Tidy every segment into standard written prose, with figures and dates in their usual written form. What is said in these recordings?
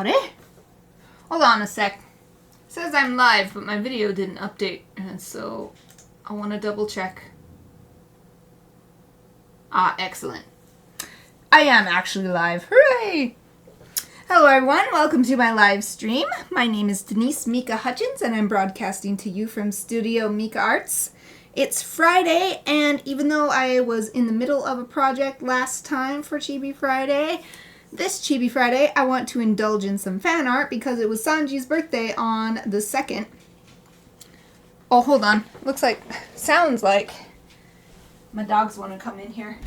Hold on a sec. It says I'm live, but my video didn't update, and so I want to double check. Ah, excellent. I am actually live. Hooray! Hello everyone, welcome to my live stream. My name is Denise Mika Hutchins, and I'm broadcasting to you from Studio Mikarts. It's Friday, and even though I was in the middle of a project last time for Chibi Friday, this Chibi Friday I want to indulge in some fan art because it was Sanji's birthday on the 2nd. Oh, hold on. Sounds like my dogs want to come in here.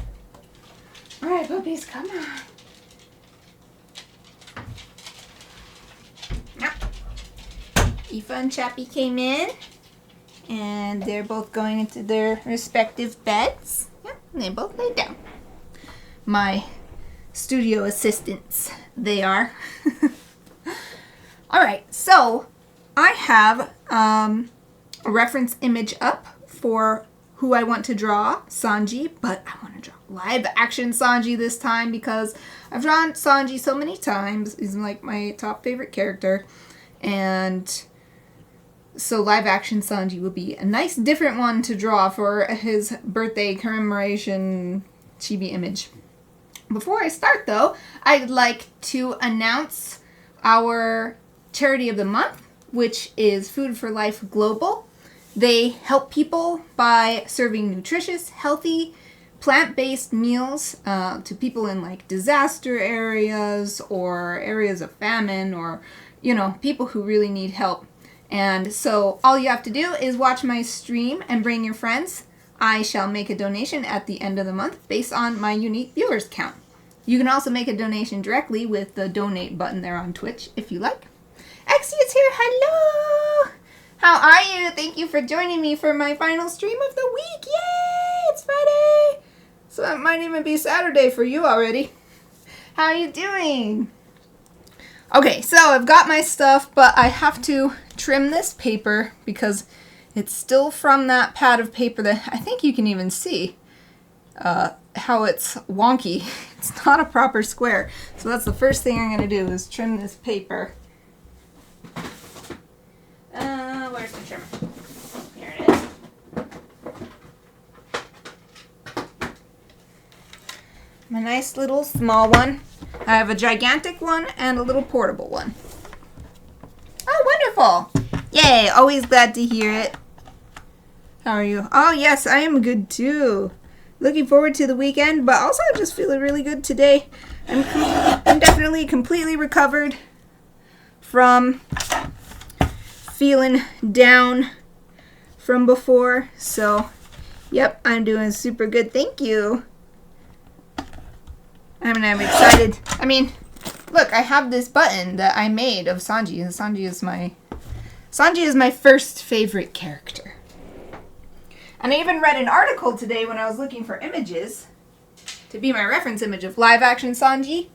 Alright, puppies, come on. Aoife and Chappie came in, and they're both going into their respective beds. Yep, and they both laid down. My studio assistants, they are. Alright, so I have a reference image up for who I want to draw, Sanji, but I want to draw live action Sanji this time because I've drawn Sanji so many times. He's like my top favorite character, and so live action Sanji will be a nice different one to draw for his birthday commemoration chibi image. Before I start though, I'd like to announce our charity of the month, which is Food for Life Global. They help people by serving nutritious, healthy, plant-based meals to people in like disaster areas or areas of famine, or people who really need help. And so all you have to do is watch my stream and bring your friends. I shall make a donation at the end of the month based on my unique viewers count. You can also make a donation directly with the donate button there on Twitch if you like. Exie is here. Hello! How are you? Thank you for joining me for my final stream of the week. Yay! It's Friday! So it might even be Saturday for you already. How are you doing? Okay, so I've got my stuff, but I have to trim this paper because it's still from that pad of paper that I think you can even see how it's wonky. It's not a proper square. So that's the first thing I'm going to do is trim this paper. Where's the trimmer? Here it is. My nice little small one. I have a gigantic one and a little portable one. Oh, wonderful! Yay, always glad to hear it. How are you? Oh, yes, I am good too. Looking forward to the weekend, but also just feeling really good today. I'm definitely completely recovered from feeling down from before. So, yep, I'm doing super good. Thank you. I'm excited. I mean, look, I have this button that I made of Sanji, and Sanji is my first favorite character. And I even read an article today when I was looking for images to be my reference image of live action Sanji,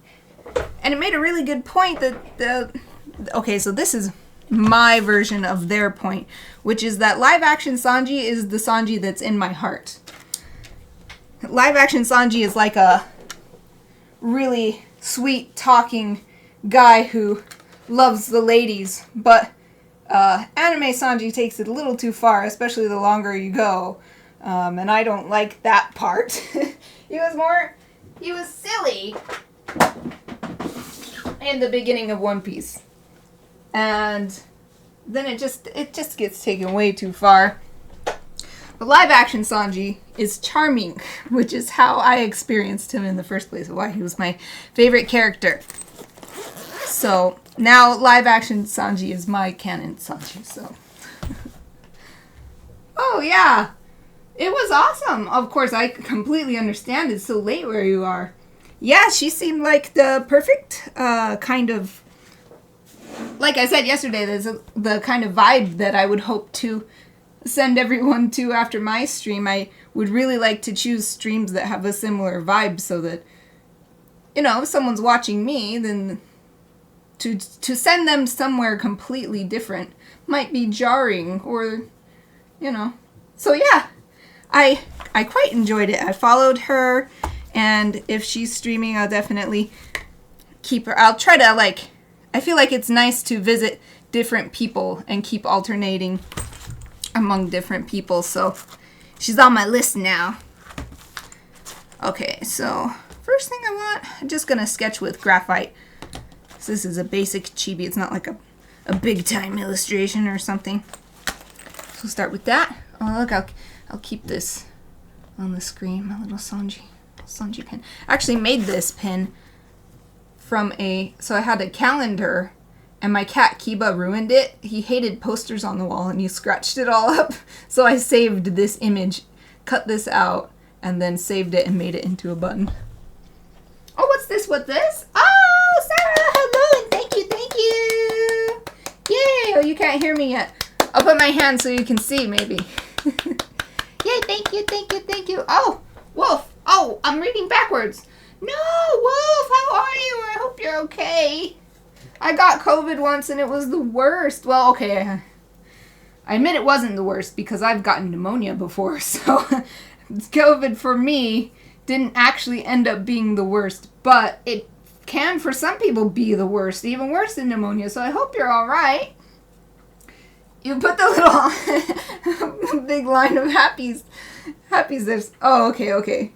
and it made a really good point that okay, so this is my version of their point, which is that live action Sanji is the Sanji that's in my heart. Live action Sanji is like a really sweet talking guy who loves the ladies, but anime Sanji takes it a little too far, especially the longer you go, and I don't like that part. He was silly in the beginning of One Piece, and then it just gets taken way too far. But live action Sanji is charming, which is how I experienced him in the first place, why he was my favorite character. So now live action Sanji is my canon Sanji, so. Oh yeah, it was awesome. Of course, I completely understand it's so late where you are. Yeah, she seemed like the perfect kind of, like I said yesterday, there's the kind of vibe that I would hope to send everyone to after my stream. I would really like to choose streams that have a similar vibe so that, if someone's watching me, then to send them somewhere completely different might be jarring, or, So yeah, I quite enjoyed it. I followed her, and if she's streaming, I'll definitely keep her. I'll try to, I feel like it's nice to visit different people and keep alternating among different people. So she's on my list now. Okay, so first thing I want, I'm just going to sketch with graphite. So this is a basic chibi. It's not like a big time illustration or something. So we'll start with that. Oh, look, I'll keep this on the screen, my little Sanji pen. I actually made this pen from so I had a calendar and my cat Kiba ruined it. He hated posters on the wall and he scratched it all up. So I saved this image, cut this out, and then saved it and made it into a button. Oh, what's this? What this? Oh, Sarah, hello, and thank you. Yay! Oh, you can't hear me yet. I'll put my hand so you can see, maybe. Yay, thank you. Oh, Wolf. Oh, I'm reading backwards. No, Wolf, how are you? I hope you're okay. I got COVID once and it was the worst. Well, okay, I admit it wasn't the worst because I've gotten pneumonia before, so COVID for me didn't actually end up being the worst, but it can for some people be the worst, even worse than pneumonia, so I hope you're all right. You put the little big line of happies there's, oh, okay,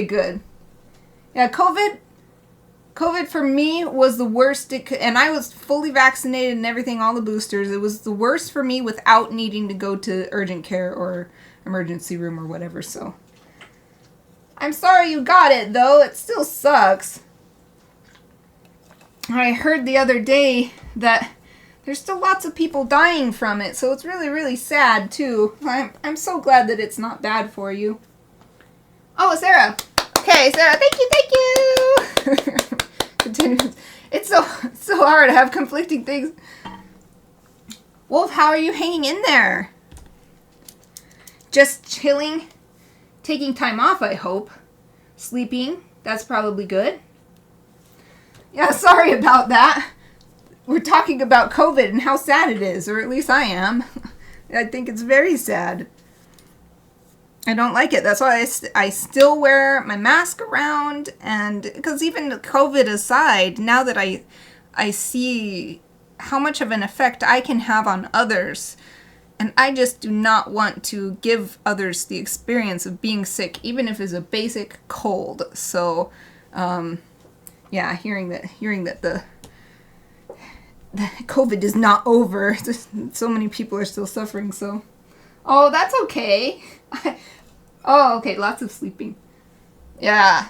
good. Yeah, COVID for me was the worst it could, and I was fully vaccinated and everything, all the boosters. It was the worst for me without needing to go to urgent care or emergency room or whatever, so. I'm sorry you got it, though. It still sucks. I heard the other day that there's still lots of people dying from it, so it's really, really sad, too. I'm so glad that it's not bad for you. Oh, Sarah. Okay, Sarah, thank you. Continues. It's so hard to have conflicting things. Wolf, how are you hanging in there? Just chilling? Taking time off, I hope. Sleeping? That's probably good. Yeah, sorry about that. We're talking about COVID and how sad it is, or at least I am. I think it's very sad. I don't like it. That's why I still wear my mask around, and because even COVID aside, now that I see how much of an effect I can have on others, and I just do not want to give others the experience of being sick, even if it's a basic cold. So, yeah, hearing that the COVID is not over, so many people are still suffering, so. Oh, that's okay. Oh, okay, lots of sleeping. Yeah,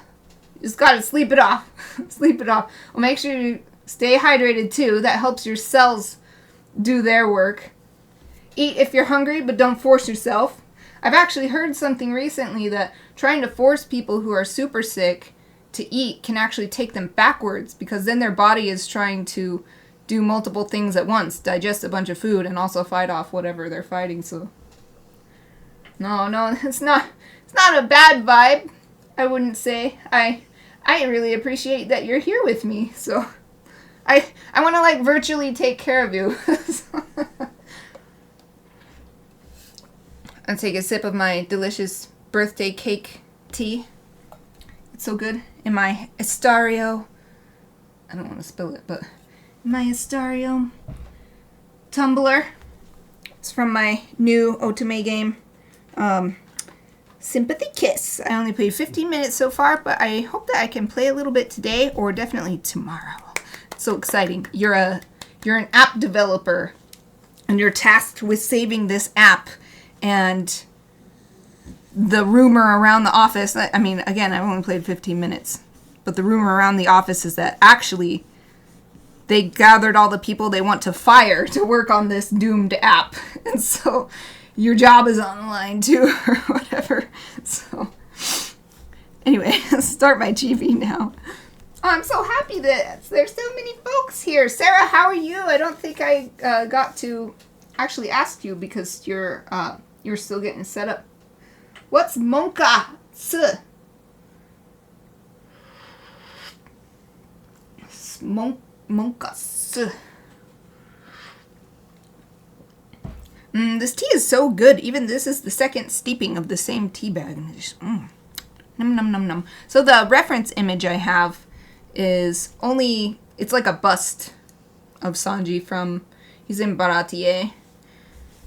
you just gotta sleep it off. Sleep it off. Well, make sure you stay hydrated, too. That helps your cells do their work. Eat if you're hungry, but don't force yourself. I've actually heard something recently that trying to force people who are super sick to eat can actually take them backwards, because then their body is trying to do multiple things at once, digest a bunch of food and also fight off whatever they're fighting, so. No, it's not a bad vibe, I wouldn't say. I really appreciate that you're here with me, so I want to, like, virtually take care of you. I'll take a sip of my delicious birthday cake tea. It's so good. In my Estario, I don't want to spill it, but my Estario tumbler. It's from my new Otome game, Sympathy Kiss. I only played 15 minutes so far, but I hope that I can play a little bit today or definitely tomorrow. It's so exciting. You're an app developer, and you're tasked with saving this app, and the rumor around the office, I mean, again, I've only played 15 minutes, but the rumor around the office is that actually they gathered all the people they want to fire to work on this doomed app. And so your job is on the line too, or whatever. So anyway, let's start my Chibi now. Oh, I'm so happy that there's so many folks here. Sarah, how are you? I don't think I got to actually ask you because you're still getting set up. What's Monka? Monkas. This tea is so good. Even this is the second steeping of the same tea bag. And it's just, Num num num num. So the reference image I have is only, it's like a bust of Sanji from, he's in Baratier.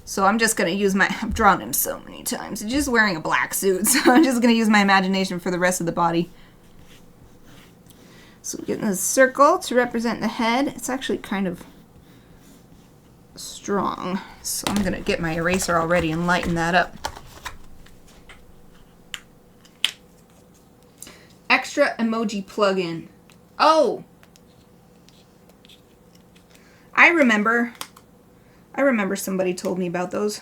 So I'm just going to use my, I've drawn him so many times. He's just wearing a black suit, so I'm just going to use my imagination for the rest of the body. So we're getting a circle to represent the head. It's actually kind of strong. So I'm going to get my eraser already and lighten that up. Extra emoji plugin. Oh! I remember somebody told me about those.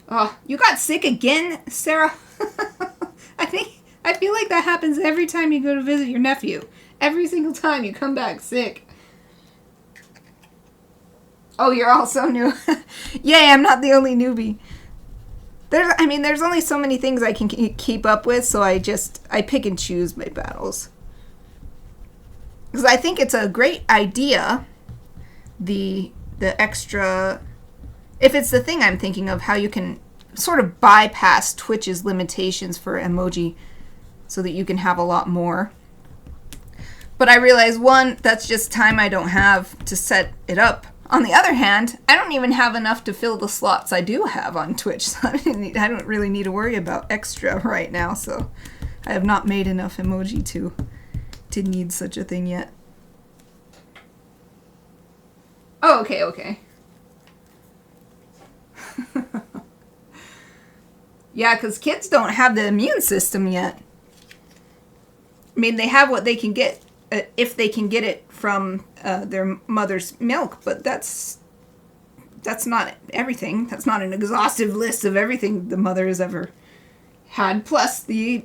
Oh, you got sick again, Sarah? I feel like that happens every time you go to visit your nephew. Every single time you come back sick. Oh, you're all so new. Yay, I'm not the only newbie. There's only so many things I can keep up with, so I pick and choose my battles. Because I think it's a great idea, the extra, if it's the thing I'm thinking of, how you can sort of bypass Twitch's limitations for emoji so that you can have a lot more. But I realize, one, that's just time I don't have to set it up. On the other hand, I don't even have enough to fill the slots I do have on Twitch, so I don't really need to worry about extra right now, so I have not made enough emoji to need such a thing yet. Oh, okay. Yeah, because kids don't have the immune system yet. I mean, they have what they can get, if they can get it from their mother's milk, but that's not everything. That's not an exhaustive list of everything the mother has ever had. Plus, the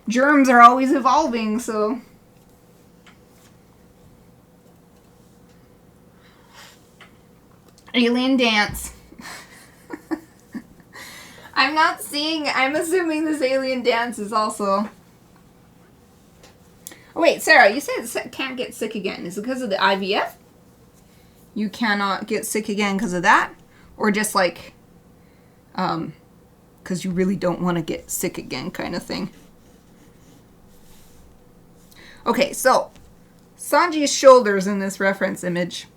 germs are always evolving, so... Alien dance. I'm assuming this alien dance is also... Oh wait, Sarah, you said it can't get sick again. Is it because of the IVF? You cannot get sick again because of that? Or just like, because you really don't want to get sick again kind of thing? Okay, so, Sanji's shoulders in this reference image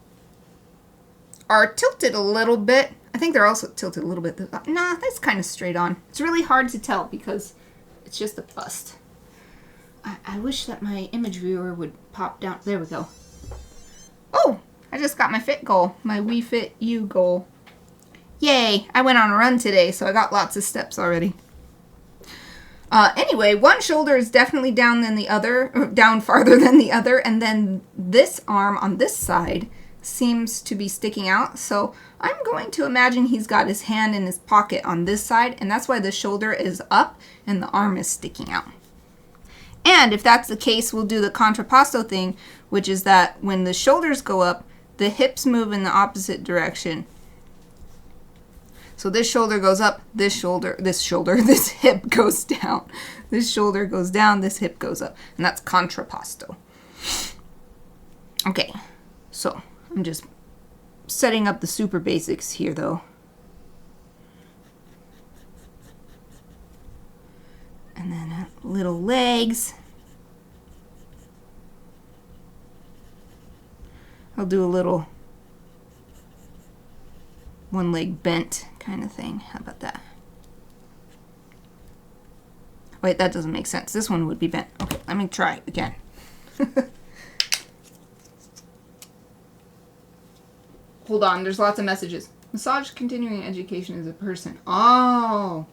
are tilted a little bit. I think they're also tilted a little bit. Nah, that's kind of straight on. It's really hard to tell because it's just a bust. I wish that my image viewer would pop down. There we go. Oh, I just got my fit goal. My We Fit You goal. Yay, I went on a run today, so I got lots of steps already. Anyway, one shoulder is definitely down than the other, down farther than the other, and then this arm on this side seems to be sticking out, so I'm going to imagine he's got his hand in his pocket on this side, and that's why the shoulder is up and the arm is sticking out. And if that's the case, we'll do the contrapposto thing, which is that when the shoulders go up, the hips move in the opposite direction. So this shoulder goes up, this hip goes down. This shoulder goes down, this hip goes up. And that's contrapposto. Okay, so I'm just setting up the super basics here, though. And then little legs. I'll do a little one leg bent kind of thing. How about that? Wait, that doesn't make sense. This one would be bent. Okay, let me try again. Hold on, there's lots of messages. Massage continuing education as a person. Oh.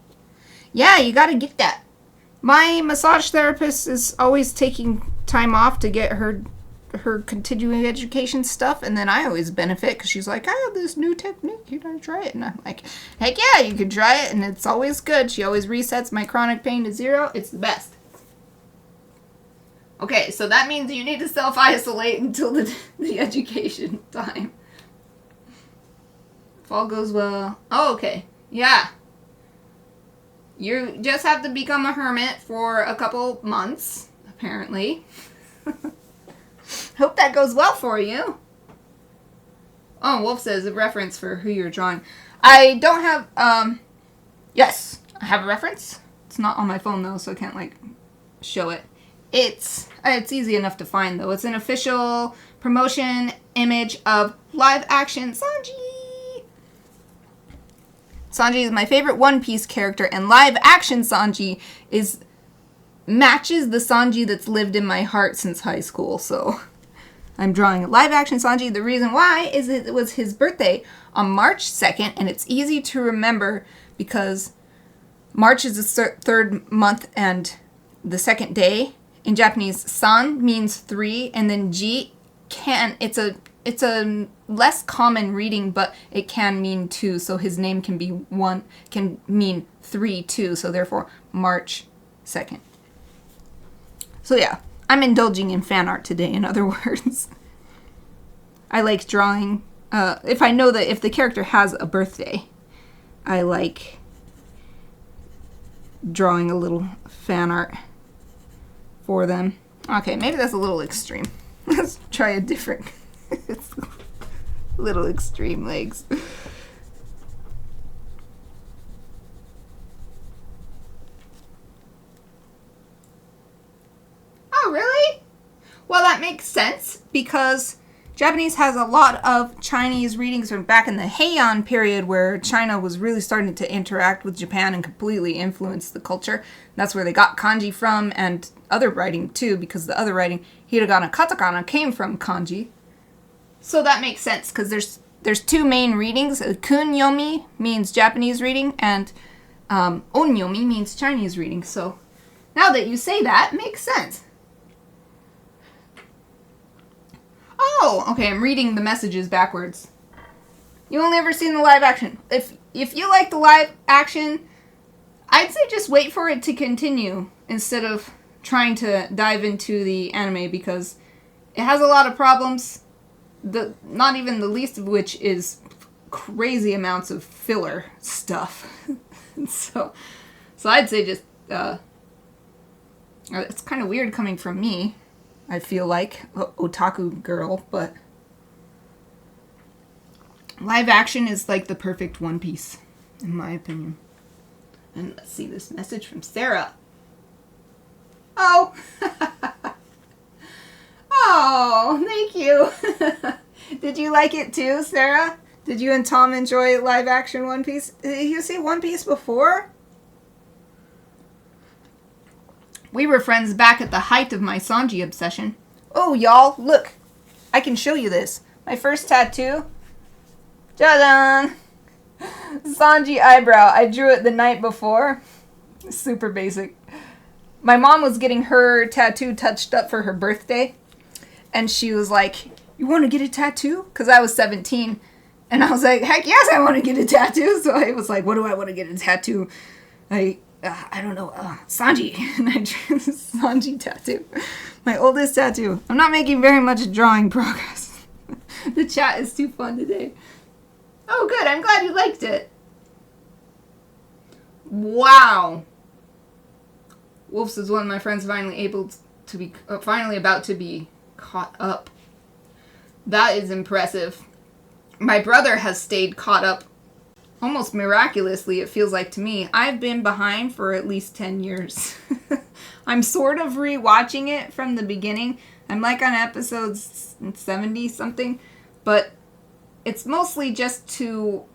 Yeah, you gotta get that. My massage therapist is always taking time off to get her continuing education stuff, and then I always benefit because she's like, I have this new technique, you gotta try it. And I'm like, heck yeah, you can try it, and it's always good. She always resets my chronic pain to 0. It's the best. Okay, so that means you need to self-isolate until the education time. If all goes well. Oh, okay. Yeah. You just have to become a hermit for a couple months, apparently. Hope that goes well for you. Oh, Wolf says a reference for who you're drawing. I don't have, yes, I have a reference. It's not on my phone, though, so I can't, like, show it. It's easy enough to find, though. It's an official promotion image of live action Sanji. Sanji is my favorite One Piece character, and live action Sanji matches the Sanji that's lived in my heart since high school, so I'm drawing a live action Sanji. The reason why is it was his birthday on March 2nd, and it's easy to remember because March is the third month and the second day. In Japanese, san means 3, and then ji it's a less common reading, but it can mean 2, so his name can mean 3 too, so therefore March 2nd. So yeah, I'm indulging in fan art today, in other words. I like drawing, if I know that if the character has a birthday, I like drawing a little fan art for them. Okay, maybe that's a little extreme. Let's try a different little extreme legs. Oh, really? Well, that makes sense because Japanese has a lot of Chinese readings from back in the Heian period where China was really starting to interact with Japan and completely influence the culture. That's where they got kanji from and other writing too, because the other writing, hiragana, katakana, came from kanji. So that makes sense because there's two main readings. Kunyomi means Japanese reading and onyomi means Chinese reading. So now that you say that, it makes sense. Oh, okay, I'm reading the messages backwards. You only ever seen the live action. If you like the live action, I'd say just wait for it to continue instead of trying to dive into the anime because it has a lot of problems, not even the least of which is crazy amounts of filler stuff. so I'd say just, it's kind of weird coming from me. I feel like otaku girl, but live action is like the perfect One Piece, in my opinion. And let's see this message from Sarah. Oh, oh, thank you. Did you like it too, Sarah? Did you and Tom enjoy live action One Piece? Did you see One Piece before? We were friends back at the height of my Sanji obsession. Oh, y'all, look. I can show you this. My first tattoo. Ta-da! Sanji eyebrow. I drew it the night before. Super basic. My mom was getting her tattoo touched up for her birthday. And she was like, you want to get a tattoo? Because I was 17. And I was like, heck yes, I want to get a tattoo. So I was like, what do I want to get a tattoo? I don't know, Sanji. And I drew this Sanji tattoo. My oldest tattoo. I'm not making very much drawing progress. The chat is too fun today. Oh, good. I'm glad you liked it. Wow. Wolf's is one of my friends finally about to be caught up. That is impressive. My brother has stayed caught up almost miraculously, it feels like to me. I've been behind for at least 10 years. I'm sort of rewatching it from the beginning. I'm like on episode 70 something, but it's mostly just to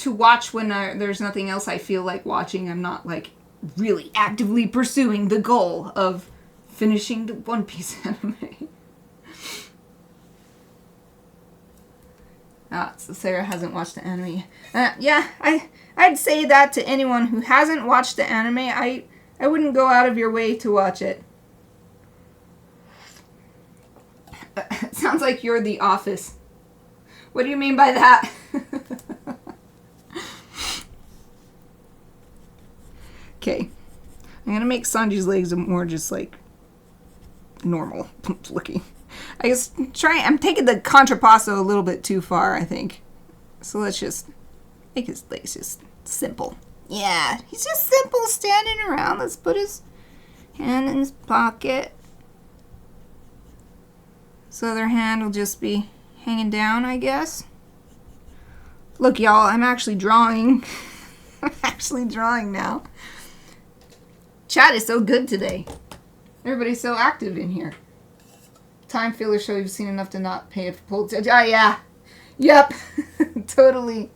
watch when there's nothing else I feel like watching. I'm not like really actively pursuing the goal of finishing the One Piece anime. So Sarah hasn't watched the anime. Yeah, I'd say that to anyone who hasn't watched the anime. I wouldn't go out of your way to watch it. It sounds like you're The Office. What do you mean by that? Okay. I'm gonna make Sanji's legs more just like normal looking. I'm taking the contrapasso a little bit too far, I think. So let's just make his legs just simple. Yeah, he's just simple standing around. Let's put his hand in his pocket. His other hand will just be hanging down, I guess. Look, y'all, I'm actually drawing. I'm actually drawing now. Chat is so good today. Everybody's so active in here. Time filler show you've seen enough to not pay it full attention. Oh, yeah. Yep. Totally.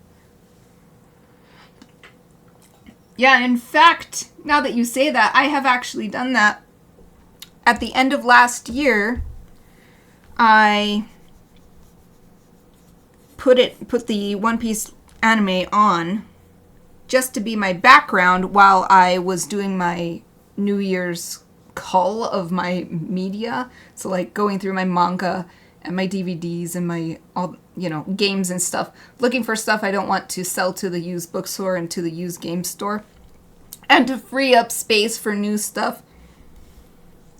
Yeah, in fact, now that you say that, I have actually done that. At the end of last year, I put the One Piece anime on just to be my background while I was doing my New Year's cull of my media. So like going through my manga and my DVDs and my games and stuff, looking for stuff I don't want to sell to the used bookstore and to the used game store, and to free up space for new stuff.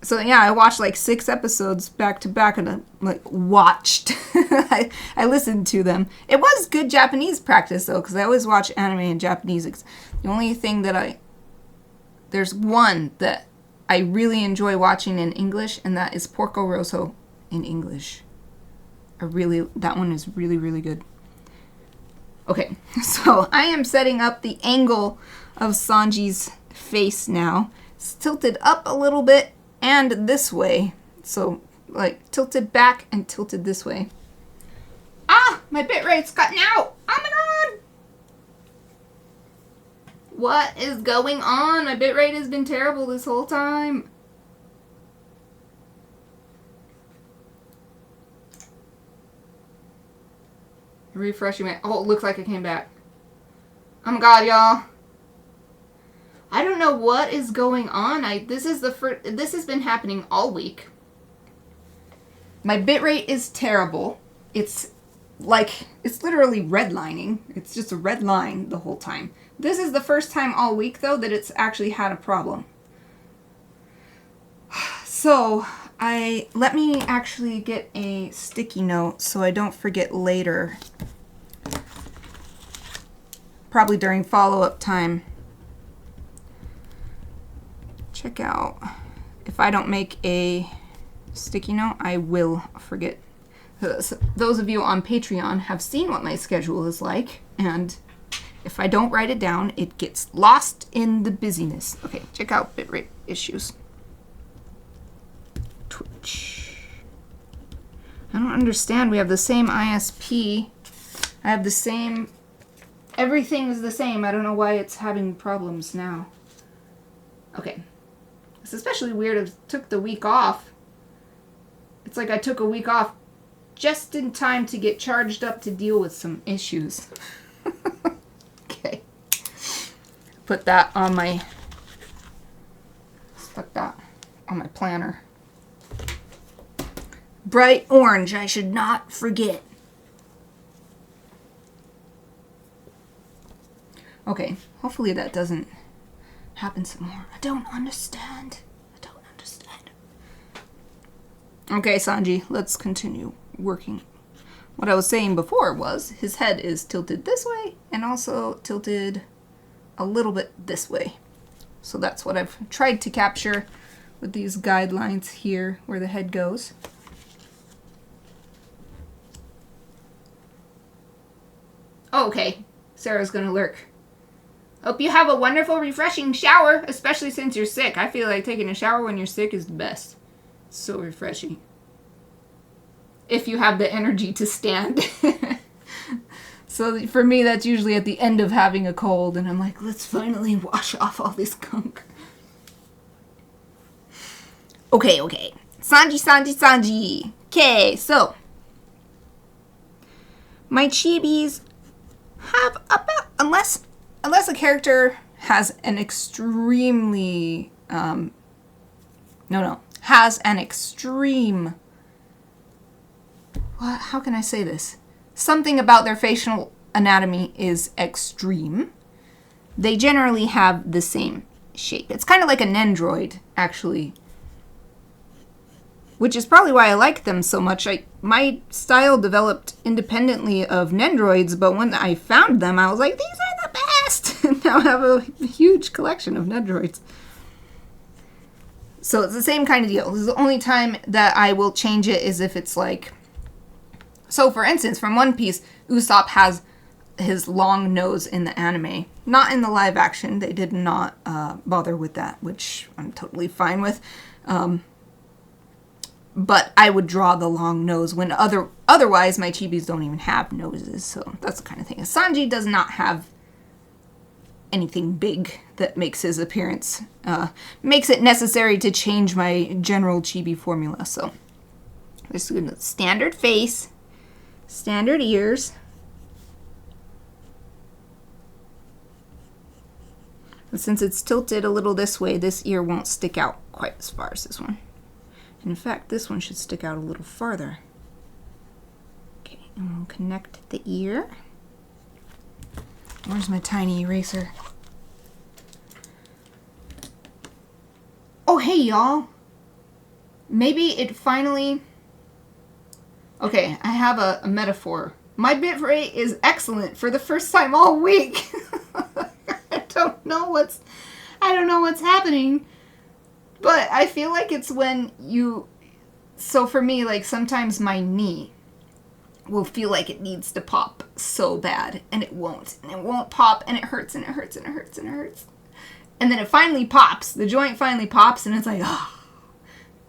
So yeah, I watched like 6 episodes back to back, and watched. I listened to them. It was good Japanese practice though, because I always watch anime in Japanese. The only thing that there's one that I really enjoy watching in English, and that is Porco Rosso in English. That one is really, really good. Okay, so I am setting up the angle of Sanji's face now. It's tilted up a little bit and this way. So, like, tilted back and tilted this way. Ah! My bitrate's cutting out! Oh my god! What is going on? My bitrate has been terrible this whole time. Refreshing my... Oh, it looks like it came back. Oh my god, y'all. I don't know what is going on. This has been happening all week. My bitrate is terrible. It's literally redlining. It's just a red line the whole time. This is the first time all week, though, that it's actually had a problem. So, let me actually get a sticky note so I don't forget later. Probably during follow-up time. Check out. If I don't make a sticky note, I will forget. Those of you on Patreon have seen what my schedule is like, and if I don't write it down, it gets lost in the busyness. Okay, check out bitrate issues. Twitch. I don't understand. We have the same ISP. I have the same... Everything is the same. I don't know why it's having problems now. Okay. It's especially weird. I took the week off. It's like I took a week off just in time to get charged up to deal with some issues. Okay. Put that on my... Stuck that on my planner. Bright orange, I should not forget. Okay, hopefully that doesn't happen some more. I don't understand. Okay, Sanji, let's continue working. What I was saying before was his head is tilted this way and also tilted a little bit this way. So that's what I've tried to capture with these guidelines here where the head goes. Oh, okay, Sarah's gonna lurk. Hope you have a wonderful, refreshing shower, especially since you're sick. I feel like taking a shower when you're sick is the best. So refreshing. If you have the energy to stand. So for me, that's usually at the end of having a cold, and I'm like, let's finally wash off all this gunk. Okay. Sanji. Okay, so my chibis have about, unless a character has an extremely, has an extreme, how can I say this? Something about their facial anatomy is extreme. They generally have the same shape. It's kind of like a Nendroid, actually. Which is probably why I like them so much. My style developed independently of Nendroids, but when I found them, I was like, these are the best! And now I have a huge collection of Nendroids. So it's the same kind of deal. This is the only time that I will change it is if it's like... So for instance, from One Piece, Usopp has his long nose in the anime. Not in the live action. They did not bother with that, which I'm totally fine with. But I would draw the long nose when otherwise my chibis don't even have noses. So that's the kind of thing. Sanji does not have anything big that makes his appearance, makes it necessary to change my general chibi formula. So just a standard face, standard ears. And since it's tilted a little this way, this ear won't stick out quite as far as this one. In fact, this one should stick out a little farther. Okay, and we'll connect the ear. Where's my tiny eraser? Oh, hey, y'all. Maybe it finally... Okay, I have a metaphor. My bitrate is excellent for the first time all week. I don't know what's happening. But I feel like it's when you... So for me, like, sometimes my knee will feel like it needs to pop so bad, and it won't. And it won't pop, and it hurts, and it hurts, and it hurts, and it hurts. And then it finally pops. The joint finally pops, and it's like, oh.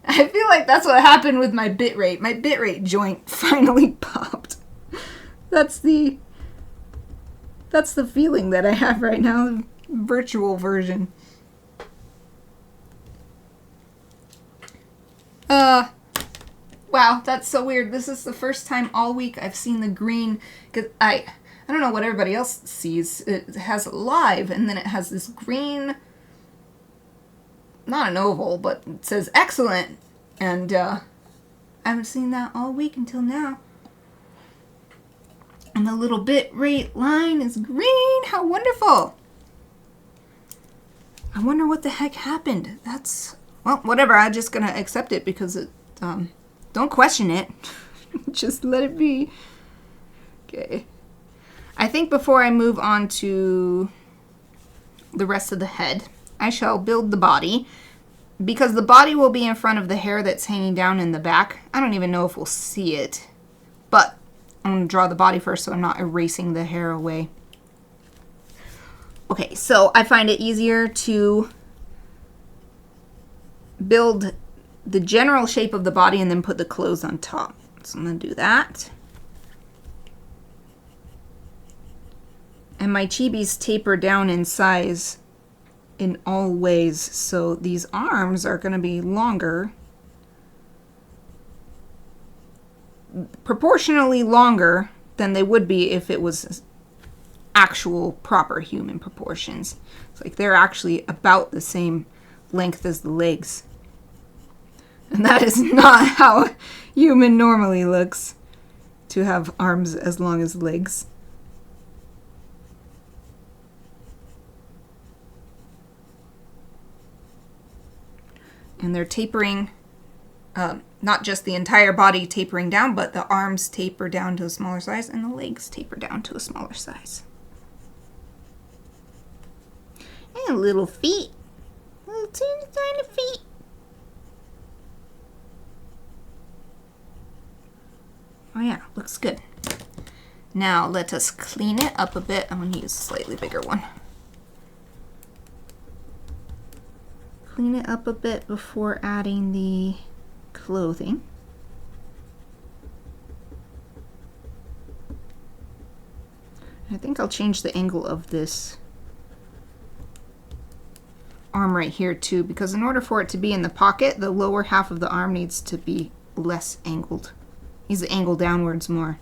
I feel like that's what happened with my bitrate. My bitrate joint finally popped. That's the feeling that I have right now, the virtual version. Wow, that's so weird. This is the first time all week I've seen the green, because I don't know what everybody else sees. It has live, and then it has this green, not an oval, but it says excellent, and I haven't seen that all week until now. And the little bit rate line is green. How wonderful. I wonder what the heck happened. That's, well, whatever. I'm just going to accept it because it, don't question it. Just let it be. Okay. I think before I move on to the rest of the head, I shall build the body. Because the body will be in front of the hair that's hanging down in the back. I don't even know if we'll see it. But I'm going to draw the body first so I'm not erasing the hair away. Okay, so I find it easier to build the general shape of the body and then put the clothes on top. So I'm going to do that. And my chibis taper down in size in all ways, so these arms are going to be longer, proportionally longer than they would be if it was actual proper human proportions. It's like they're actually about the same length as the legs. And that is not how human normally looks, to have arms as long as legs. And they're tapering, not just the entire body tapering down, but the arms taper down to a smaller size and the legs taper down to a smaller size. And little feet. Little teeny tiny feet. Oh yeah, looks good. Now let us clean it up a bit. I'm going to use a slightly bigger one. Clean it up a bit before adding the clothing. I think I'll change the angle of this arm right here too, because in order for it to be in the pocket, the lower half of the arm needs to be less angled. Needs to angle downwards more.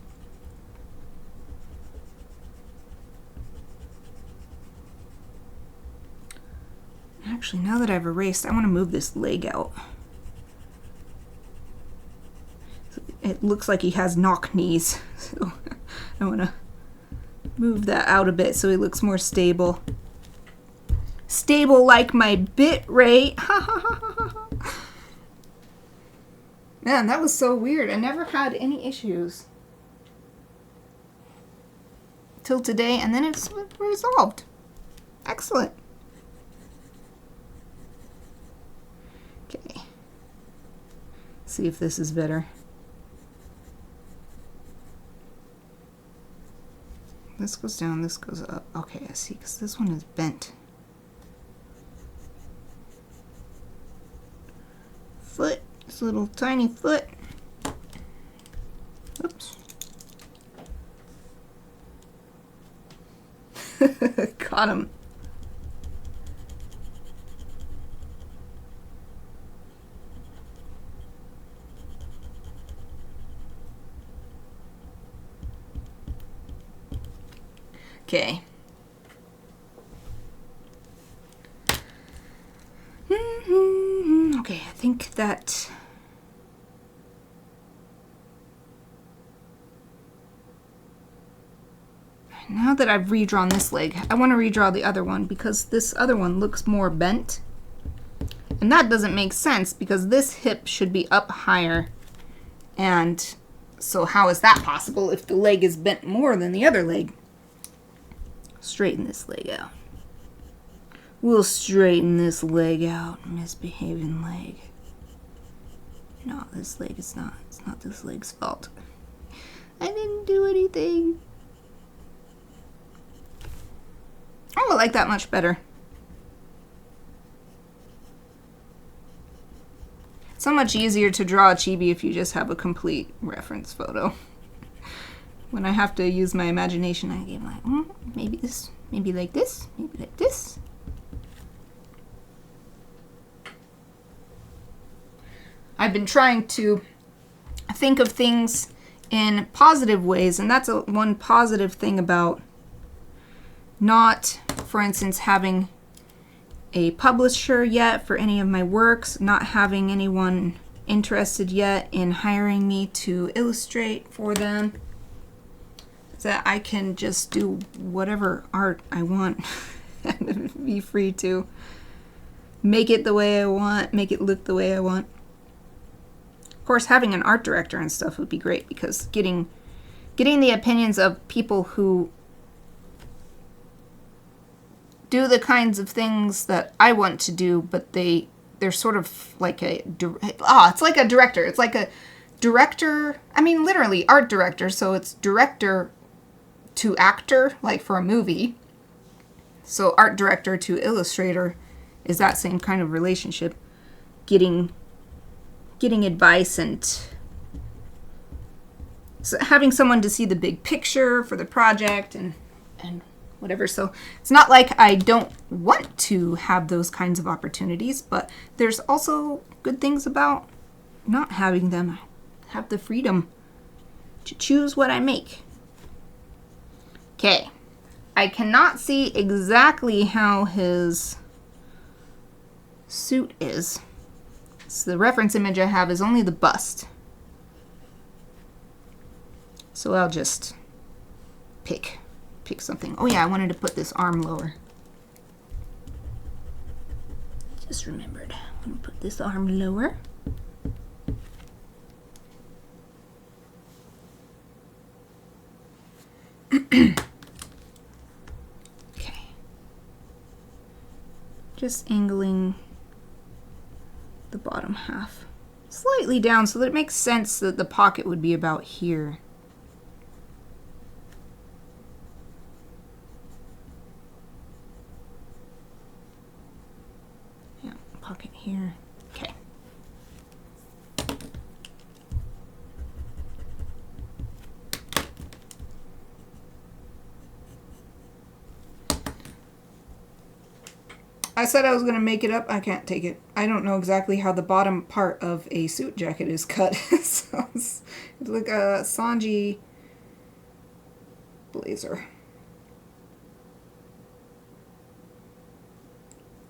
Actually, now that I've erased, I want to move this leg out. It looks like he has knock knees, so I want to move that out a bit so he looks more stable. Stable like my bit rate. Man, that was so weird. I never had any issues till today, and then it's resolved. Excellent. Okay. See if this is better. this goes down, this goes up. Okay, I see, because this one is bent. Foot, this little tiny foot. Oops. Caught him. Okay. Okay, I think that now that I've redrawn this leg, I want to redraw the other one because this other one looks more bent. And that doesn't make sense because this hip should be up higher. And so how is that possible if the leg is bent more than the other leg? Straighten this leg out. We'll straighten this leg out, misbehaving leg. No, this leg is not. It's not this leg's fault. I didn't do anything. Oh, I like that much better. It's so much easier to draw a chibi if you just have a complete reference photo. When I have to use my imagination, I get like, maybe this, maybe like this, maybe like this. I've been trying to think of things in positive ways, and that's one positive thing about not, for instance, having a publisher yet for any of my works, not having anyone interested yet in hiring me to illustrate for them, that I can just do whatever art I want and be free to make it the way I want, make it look the way I want. Of course, having an art director and stuff would be great because getting the opinions of people who do the kinds of things that I want to do, but they're sort of like it's like a director. It's like a director, I mean literally art director, so it's director to actor, like for a movie. So art director to illustrator is that same kind of relationship. Getting advice and so having someone to see the big picture for the project and whatever. So it's not like I don't want to have those kinds of opportunities, but there's also good things about not having them. I have the freedom to choose what I make. Okay. I cannot see exactly how his suit is. So the reference image I have is only the bust. So I'll just pick something. Oh yeah, I wanted to put this arm lower. Just remembered. I'm going to put this arm lower. Okay. Just angling the bottom half slightly down so that it makes sense that the pocket would be about here. Yeah, pocket here. Okay. I said I was going to make it up. I can't take it. I don't know exactly how the bottom part of a suit jacket is cut. So it's like a Sanji blazer.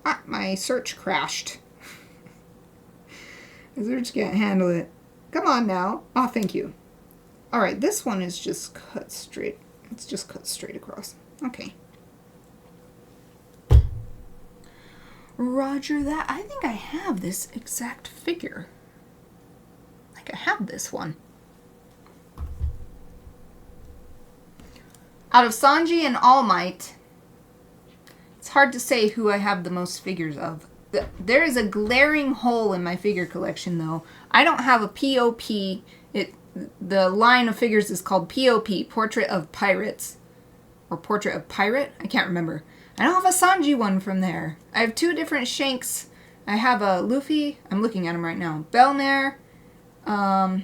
Ah, my search crashed. The search can't handle it. Come on now. Oh, thank you. Alright, this one is just cut straight. It's just cut straight across. Okay. Roger that. I think I have this exact figure. Like I have this one. Out of Sanji and All Might, it's hard to say who I have the most figures of. There is a glaring hole in my figure collection, though. I don't have a POP. The line of figures is called POP, Portrait of Pirates. or Portrait of Pirate. I can't remember. I don't have a Sanji one from there. I have 2 different Shanks. I have a Luffy. I'm looking at him right now. Belmare. Oh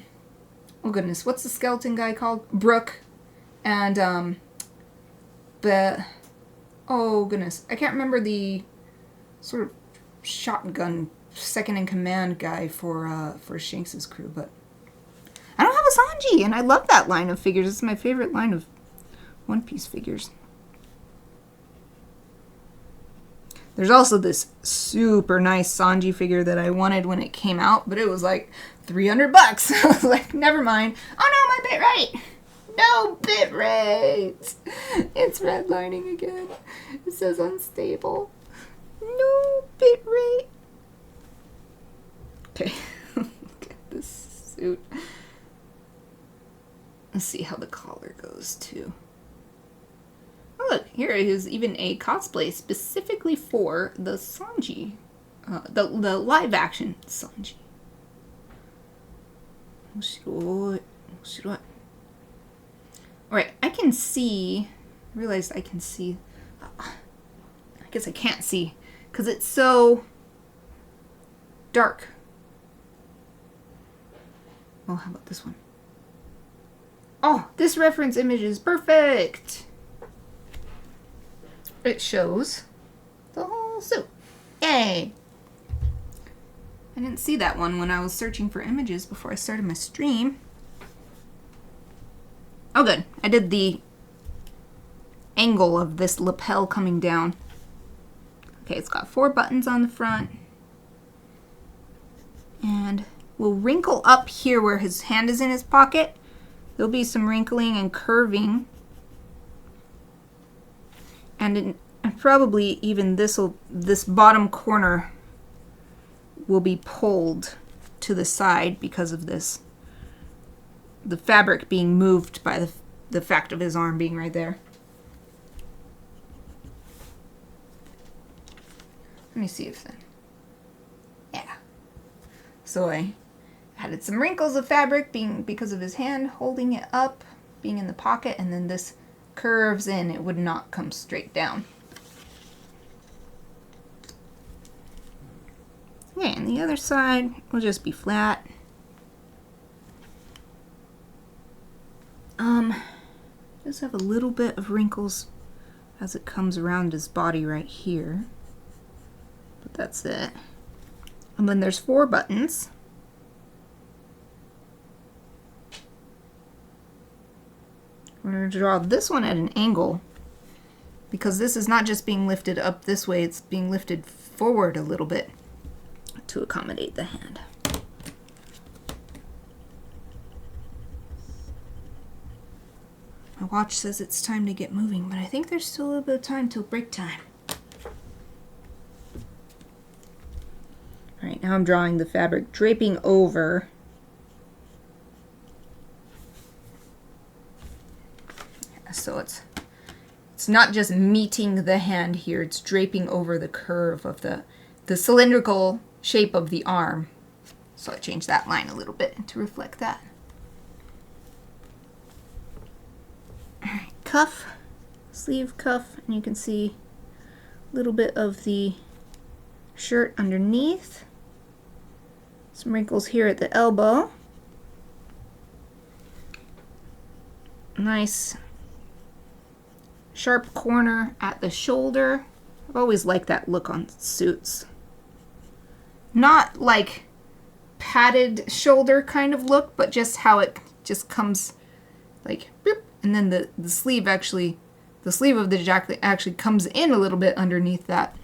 goodness, what's the skeleton guy called? Brook. And, oh goodness, I can't remember the sort of shotgun second in command guy for Shanks' crew, but I don't have a Sanji, and I love that line of figures. It's my favorite line of One Piece figures. There's also this super nice Sanji figure that I wanted when it came out, but it was like $300. I was like, never mind. Oh no, my bitrate! No bitrate! It's redlining again. It says unstable. No bitrate. Okay, look at this suit. Let's see how the collar goes too. Oh look, here is even a cosplay specifically for the Sanji. The live action Sanji. Alright, I can see. I realized I can see. I guess I can't see because it's so dark. Oh, how about this one? Oh, this reference image is perfect. It shows the whole suit. Yay! I didn't see that one when I was searching for images before I started my stream. Oh good, I did the angle of this lapel coming down. Okay, it's got 4 buttons on the front. And we'll wrinkle up here where his hand is in his pocket. There'll be some wrinkling and curving. And probably even this bottom corner will be pulled to the side because of this. The fabric being moved by the fact of his arm being right there. Let me see if then. Yeah. So I added some wrinkles of fabric because of his hand holding it up, being in the pocket, and then this curves in. It would not come straight down. Okay, and the other side will just be flat. Does have a little bit of wrinkles as it comes around his body right here. But that's it. And then there's 4 buttons. We're going to draw this one at an angle because this is not just being lifted up this way, it's being lifted forward a little bit to accommodate the hand. My watch says it's time to get moving, but I think there's still a little bit of time till break time. Alright, now I'm drawing the fabric draping over. So it's not just meeting the hand here, it's draping over the curve of the cylindrical shape of the arm. So I changed that line a little bit to reflect that. Alright, cuff, sleeve cuff, and you can see a little bit of the shirt underneath. Some wrinkles here at the elbow. Nice sharp corner at the shoulder. I've always liked that look on suits. Not like padded shoulder kind of look, but just how it just comes like boop, and then the sleeve of the jacket actually comes in a little bit underneath that.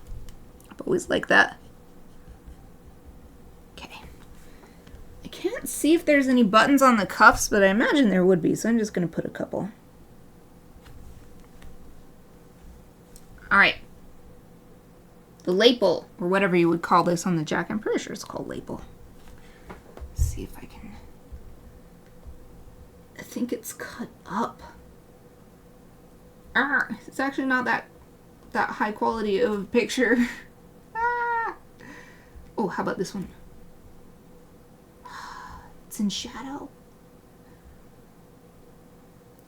I've always liked that. Okay. I can't see if there's any buttons on the cuffs, but I imagine there would be, so I'm just going to put a couple. Alright. The lapel, or whatever you would call this on the jacket. I'm pretty sure it's called lapel. Let's see if I can. I think it's cut up. It's actually not that high quality of a picture. Oh, how about this one? It's in shadow.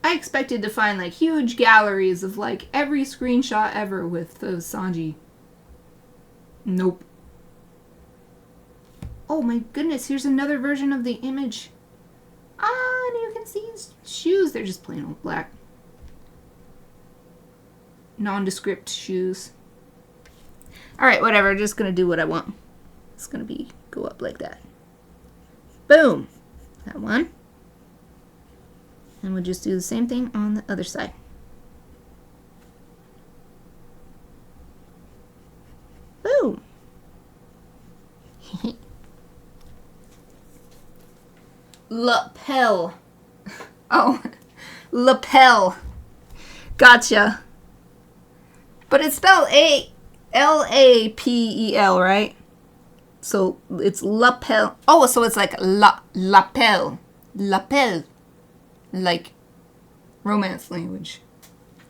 I expected to find like huge galleries of like every screenshot ever with Sanji. Nope. Oh my goodness, here's another version of the image. Ah, and you can see his shoes. They're just plain old black. Nondescript shoes. Alright, whatever. Just gonna do what I want. It's gonna go up like that. Boom! That one. And we'll just do the same thing on the other side. Boom! Lapel. Oh, lapel. Gotcha. But it's spelled Lapel, right? So it's lapel. Oh, so it's like lapel. Lapel. Like romance language.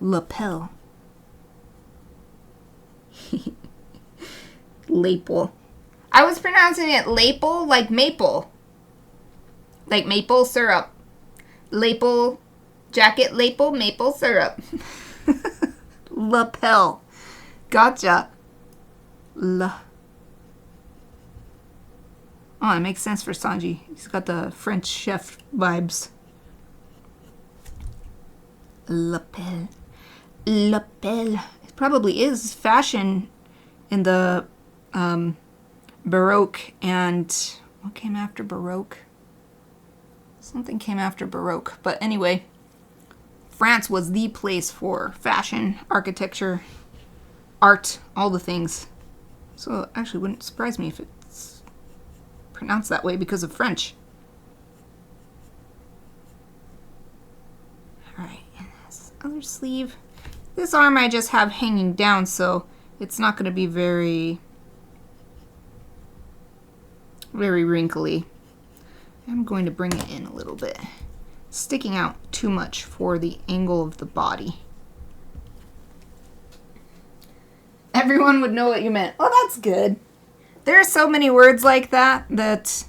Lapel. Lapel. I was pronouncing it lapel like maple. Like maple syrup. Lapel jacket, lapel, maple syrup. Lapel. Gotcha. Oh, it makes sense for Sanji. He's got the French chef vibes. Lapel. Lapel. It probably is fashion in the Baroque and... What came after Baroque? Something came after Baroque. But anyway, France was the place for fashion, architecture, art, all the things. So it actually wouldn't surprise me if it's pronounced that way because of French. Alright, and this other sleeve. This arm I just have hanging down, so it's not going to be very wrinkly. I'm going to bring it in a little bit. Sticking out too much for the angle of the body. Everyone would know what you meant. Oh, that's good. There are so many words like that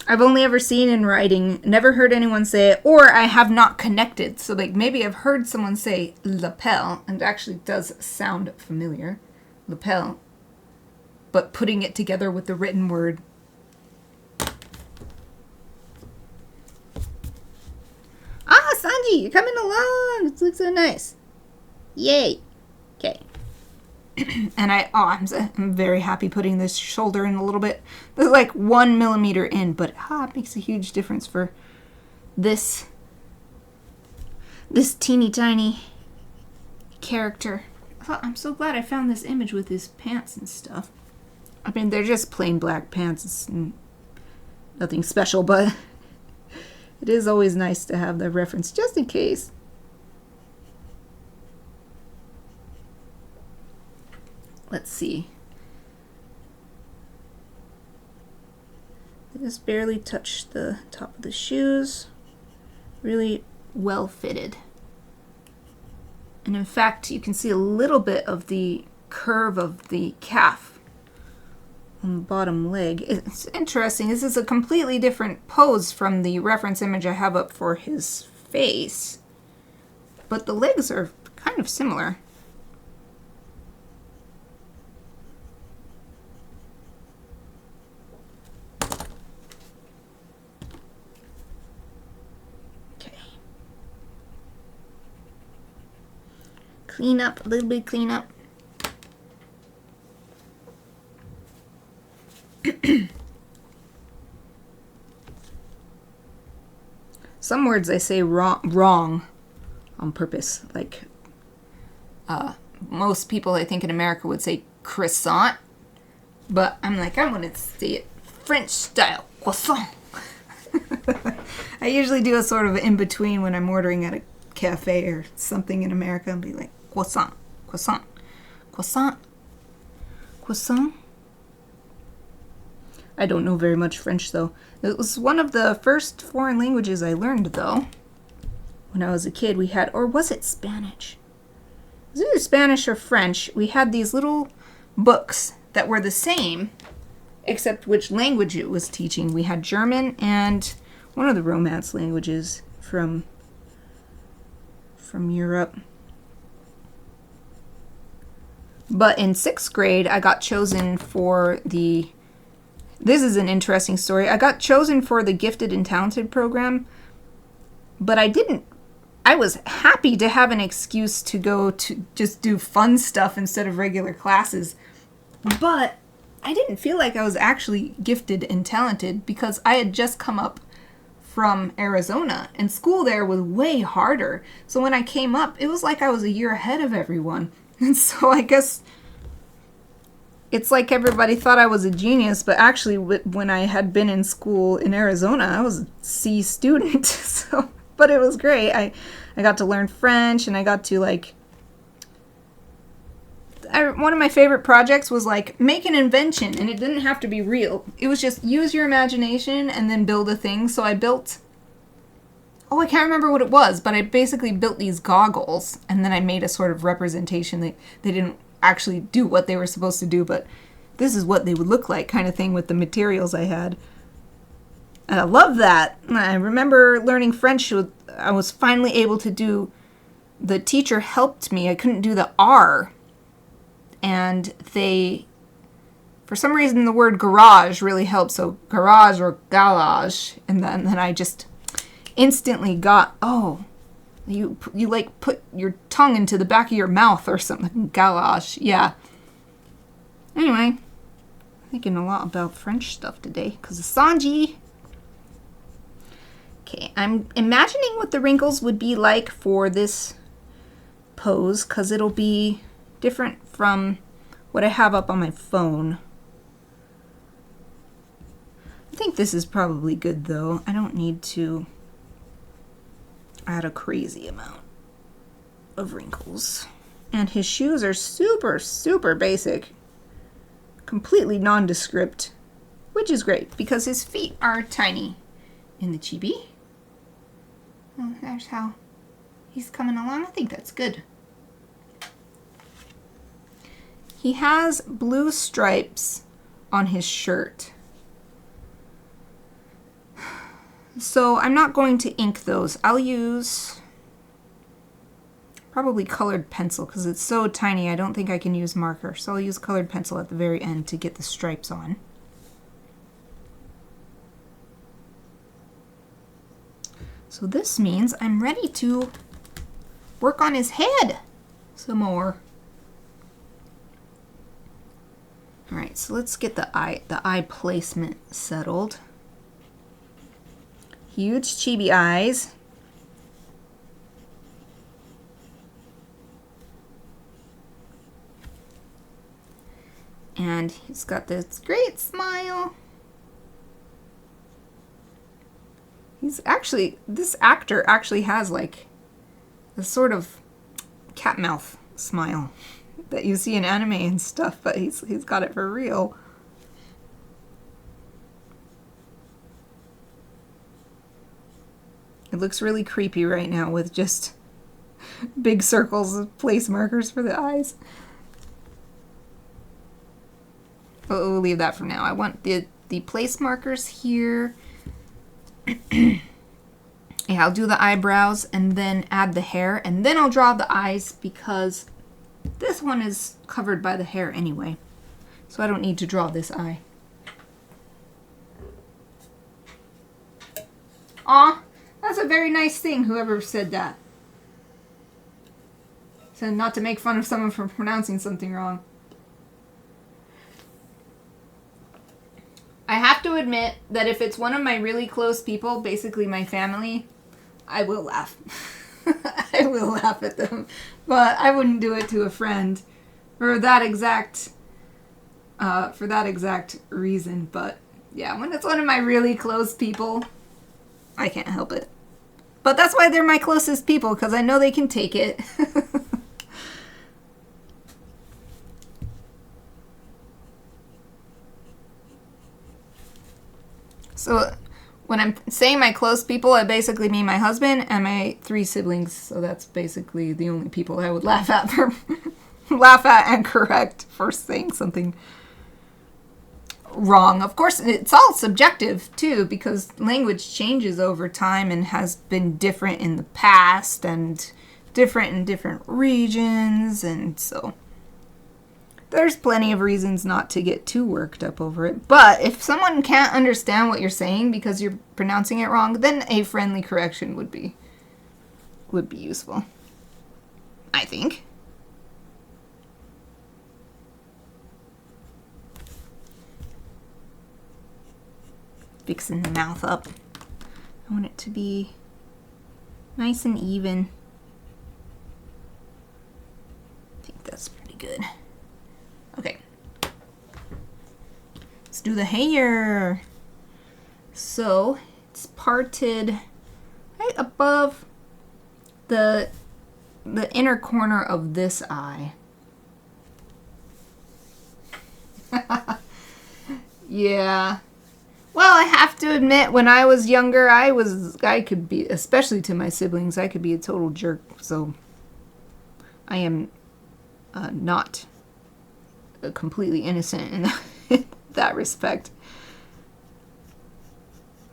I've only ever seen in writing, never heard anyone say it, or I have not connected. So like maybe I've heard someone say lapel, and it actually does sound familiar. Lapel. But putting it together with the written word. Ah, Sanji, you're coming along. It looks so nice. Yay. Okay. And I'm very happy putting this shoulder in a little bit. This is like 1 millimeter in, but it makes a huge difference for this teeny tiny character. I'm so glad I found this image with his pants and stuff. I mean, they're just plain black pants. It's nothing special, but it is always nice to have the reference just in case. Let's see. They just barely touch the top of the shoes. Really well fitted. And in fact, you can see a little bit of the curve of the calf on the bottom leg. It's interesting. This is a completely different pose from the reference image I have up for his face. But the legs are kind of similar. Clean up, a little bit clean up. Some words I say wrong on purpose. Like, most people I think in America would say croissant. But I'm like, I want to say it French style. Croissant. I usually do a sort of in-between when I'm ordering at a cafe or something in America and be like, croissant, croissant, croissant, croissant. I don't know very much French, though. It was one of the first foreign languages I learned, though. When I was a kid, we had, or was it Spanish? It was either Spanish or French. We had these little books that were the same, except which language it was teaching. We had German and one of the Romance languages. from Europe. But in 6th grade, I got chosen for this is an interesting story. I got chosen for the Gifted and Talented program, but I was happy to have an excuse to go to just do fun stuff instead of regular classes. But I didn't feel like I was actually gifted and talented because I had just come up from Arizona and school there was way harder. So when I came up, it was like I was a year ahead of everyone. And so I guess it's like everybody thought I was a genius, but actually when I had been in school in Arizona, I was a C student. But it was great. I got to learn French, and I got to one of my favorite projects was make an invention, and it didn't have to be real. It was just use your imagination and then build a thing. So I built, I can't remember what it was, but I basically built these goggles, and then I made a sort of representation that they didn't actually do what they were supposed to do, but this is what they would look like, kind of thing, with the materials I had. And I love that. I remember learning French. I was finally able to do, the teacher helped me. I couldn't do the R. And for some reason, the word garage really helped. So garage or garage. And then I just instantly got, you put your tongue into the back of your mouth or something. Garage. Yeah. Anyway, thinking a lot about French stuff today because of Sanji. Okay, I'm imagining what the wrinkles would be like for this pose because it'll be different from what I have up on my phone. I think this is probably good though. I don't need to add a crazy amount of wrinkles. And his shoes are super, super basic. Completely nondescript, which is great because his feet are tiny in the chibi. Oh, there's how he's coming along. I think that's good. He has blue stripes on his shirt. So I'm not going to ink those. I'll use probably colored pencil because it's so tiny I don't think I can use marker. So I'll use colored pencil at the very end to get the stripes on. So this means I'm ready to work on his head some more. All right, so let's get the eye placement settled. Huge chibi eyes. And he's got this great smile. This actor actually has a sort of cat mouth smile that you see in anime and stuff, but he's got it for real. It looks really creepy right now with just big circles of place markers for the eyes. We'll leave that for now. I want the place markers here. Yeah, I'll do the eyebrows and then add the hair, and then I'll draw the eyes because this one is covered by the hair anyway. So I don't need to draw this eye. Aw, that's a very nice thing, whoever said that. Said not to make fun of someone for pronouncing something wrong. I have to admit that if it's one of my really close people, basically my family, I will laugh. I will laugh at them. But I wouldn't do it to a friend for that exact reason. But yeah, when it's one of my really close people, I can't help it. But that's why they're my closest people, because I know they can take it. So when I'm saying my close people, I basically mean my husband and my 3 siblings. So that's basically the only people I would laugh at and correct for saying something. wrong. Of course, it's all subjective too, because language changes over time and has been different in the past and different in different regions, and so there's plenty of reasons not to get too worked up over it. But if someone can't understand what you're saying because you're pronouncing it wrong, then a friendly correction would be useful, I think. Fixing the mouth up. I want it to be nice and even. I think that's pretty good. Okay. Let's do the hair. So it's parted right above the inner corner of this eye. Yeah. Well, I have to admit, when I was younger, I could be, especially to my siblings, I could be a total jerk. So I am not completely innocent in that respect.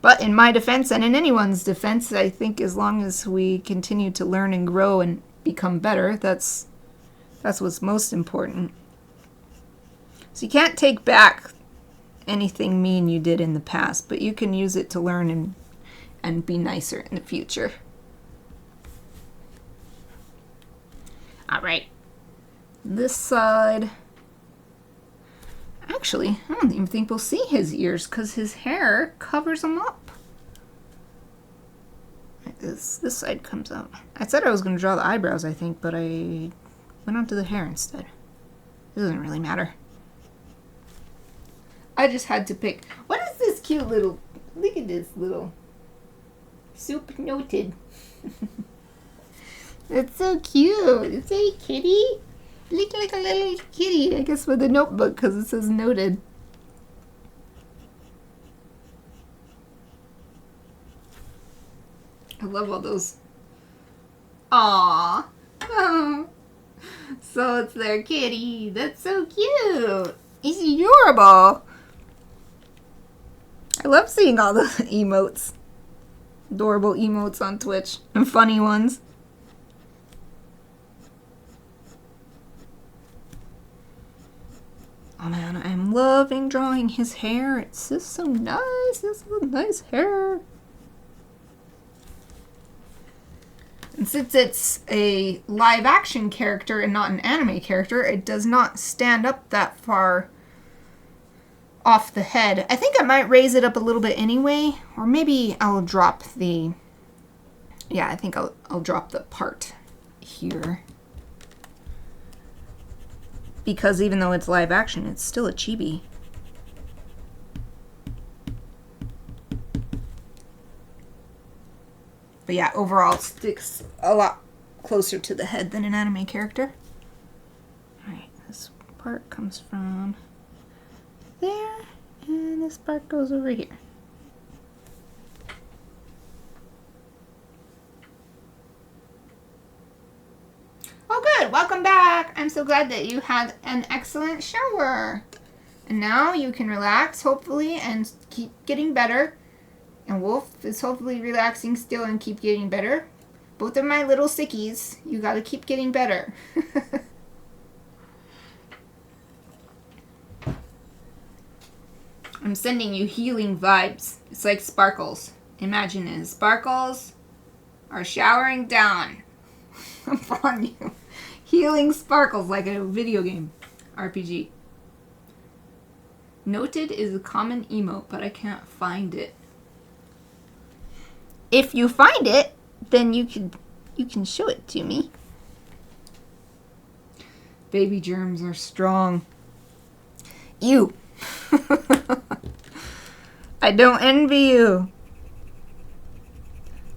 But in my defense, and in anyone's defense, I think as long as we continue to learn and grow and become better, that's what's most important. So you can't take back anything mean you did in the past, but you can use it to learn and be nicer in the future. All right. This side. Actually, I don't even think we'll see his ears because his hair covers them up. Like this side comes out. I said I was going to draw the eyebrows, I think, but I went on to the hair instead. It doesn't really matter. I just had to pick. What is this cute little... Look at this little... Soup noted. It's so cute. It's a kitty. Look like a little kitty, I guess, with a notebook because it says noted. I love all those. Aww. Oh. So it's their kitty. That's so cute. He's adorable. I love seeing all the emotes. Adorable emotes on Twitch. And funny ones. Oh man, I'm loving drawing his hair. It's just so nice. This is nice hair. And since it's a live action character and not an anime character, it does not stand up that far off the head. I think I might raise it up a little bit anyway, or maybe I'll drop the... Yeah, I think I'll drop the part here. Because even though it's live action, it's still a chibi. But yeah, overall it sticks a lot closer to the head than an anime character. Alright, this part comes from there, and this part goes over here. Oh good, welcome back! I'm so glad that you had an excellent shower. And now you can relax, hopefully, and keep getting better. And Wolf is hopefully relaxing still and keep getting better. Both of my little sickies, you gotta keep getting better. I'm sending you healing vibes. It's like sparkles. Imagine it. Sparkles are showering down upon you. Healing sparkles like a video game. RPG. Noted is a common emote, but I can't find it. If you find it, then you can show it to me. Baby germs are strong. Ew. I don't envy you.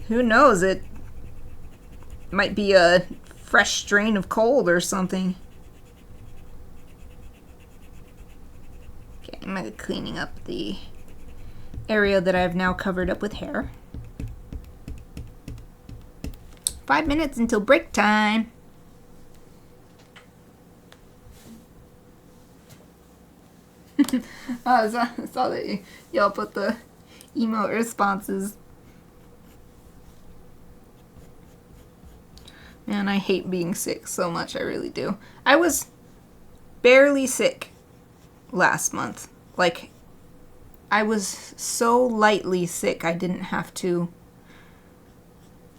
Who knows? It might be a fresh strain of cold or something. Okay, I'm cleaning up the area that I've now covered up with hair. 5 minutes until break time. I saw that y'all put the emote responses. Man, I hate being sick so much. I really do. I was barely sick last month. Like, I was so lightly sick I didn't have to.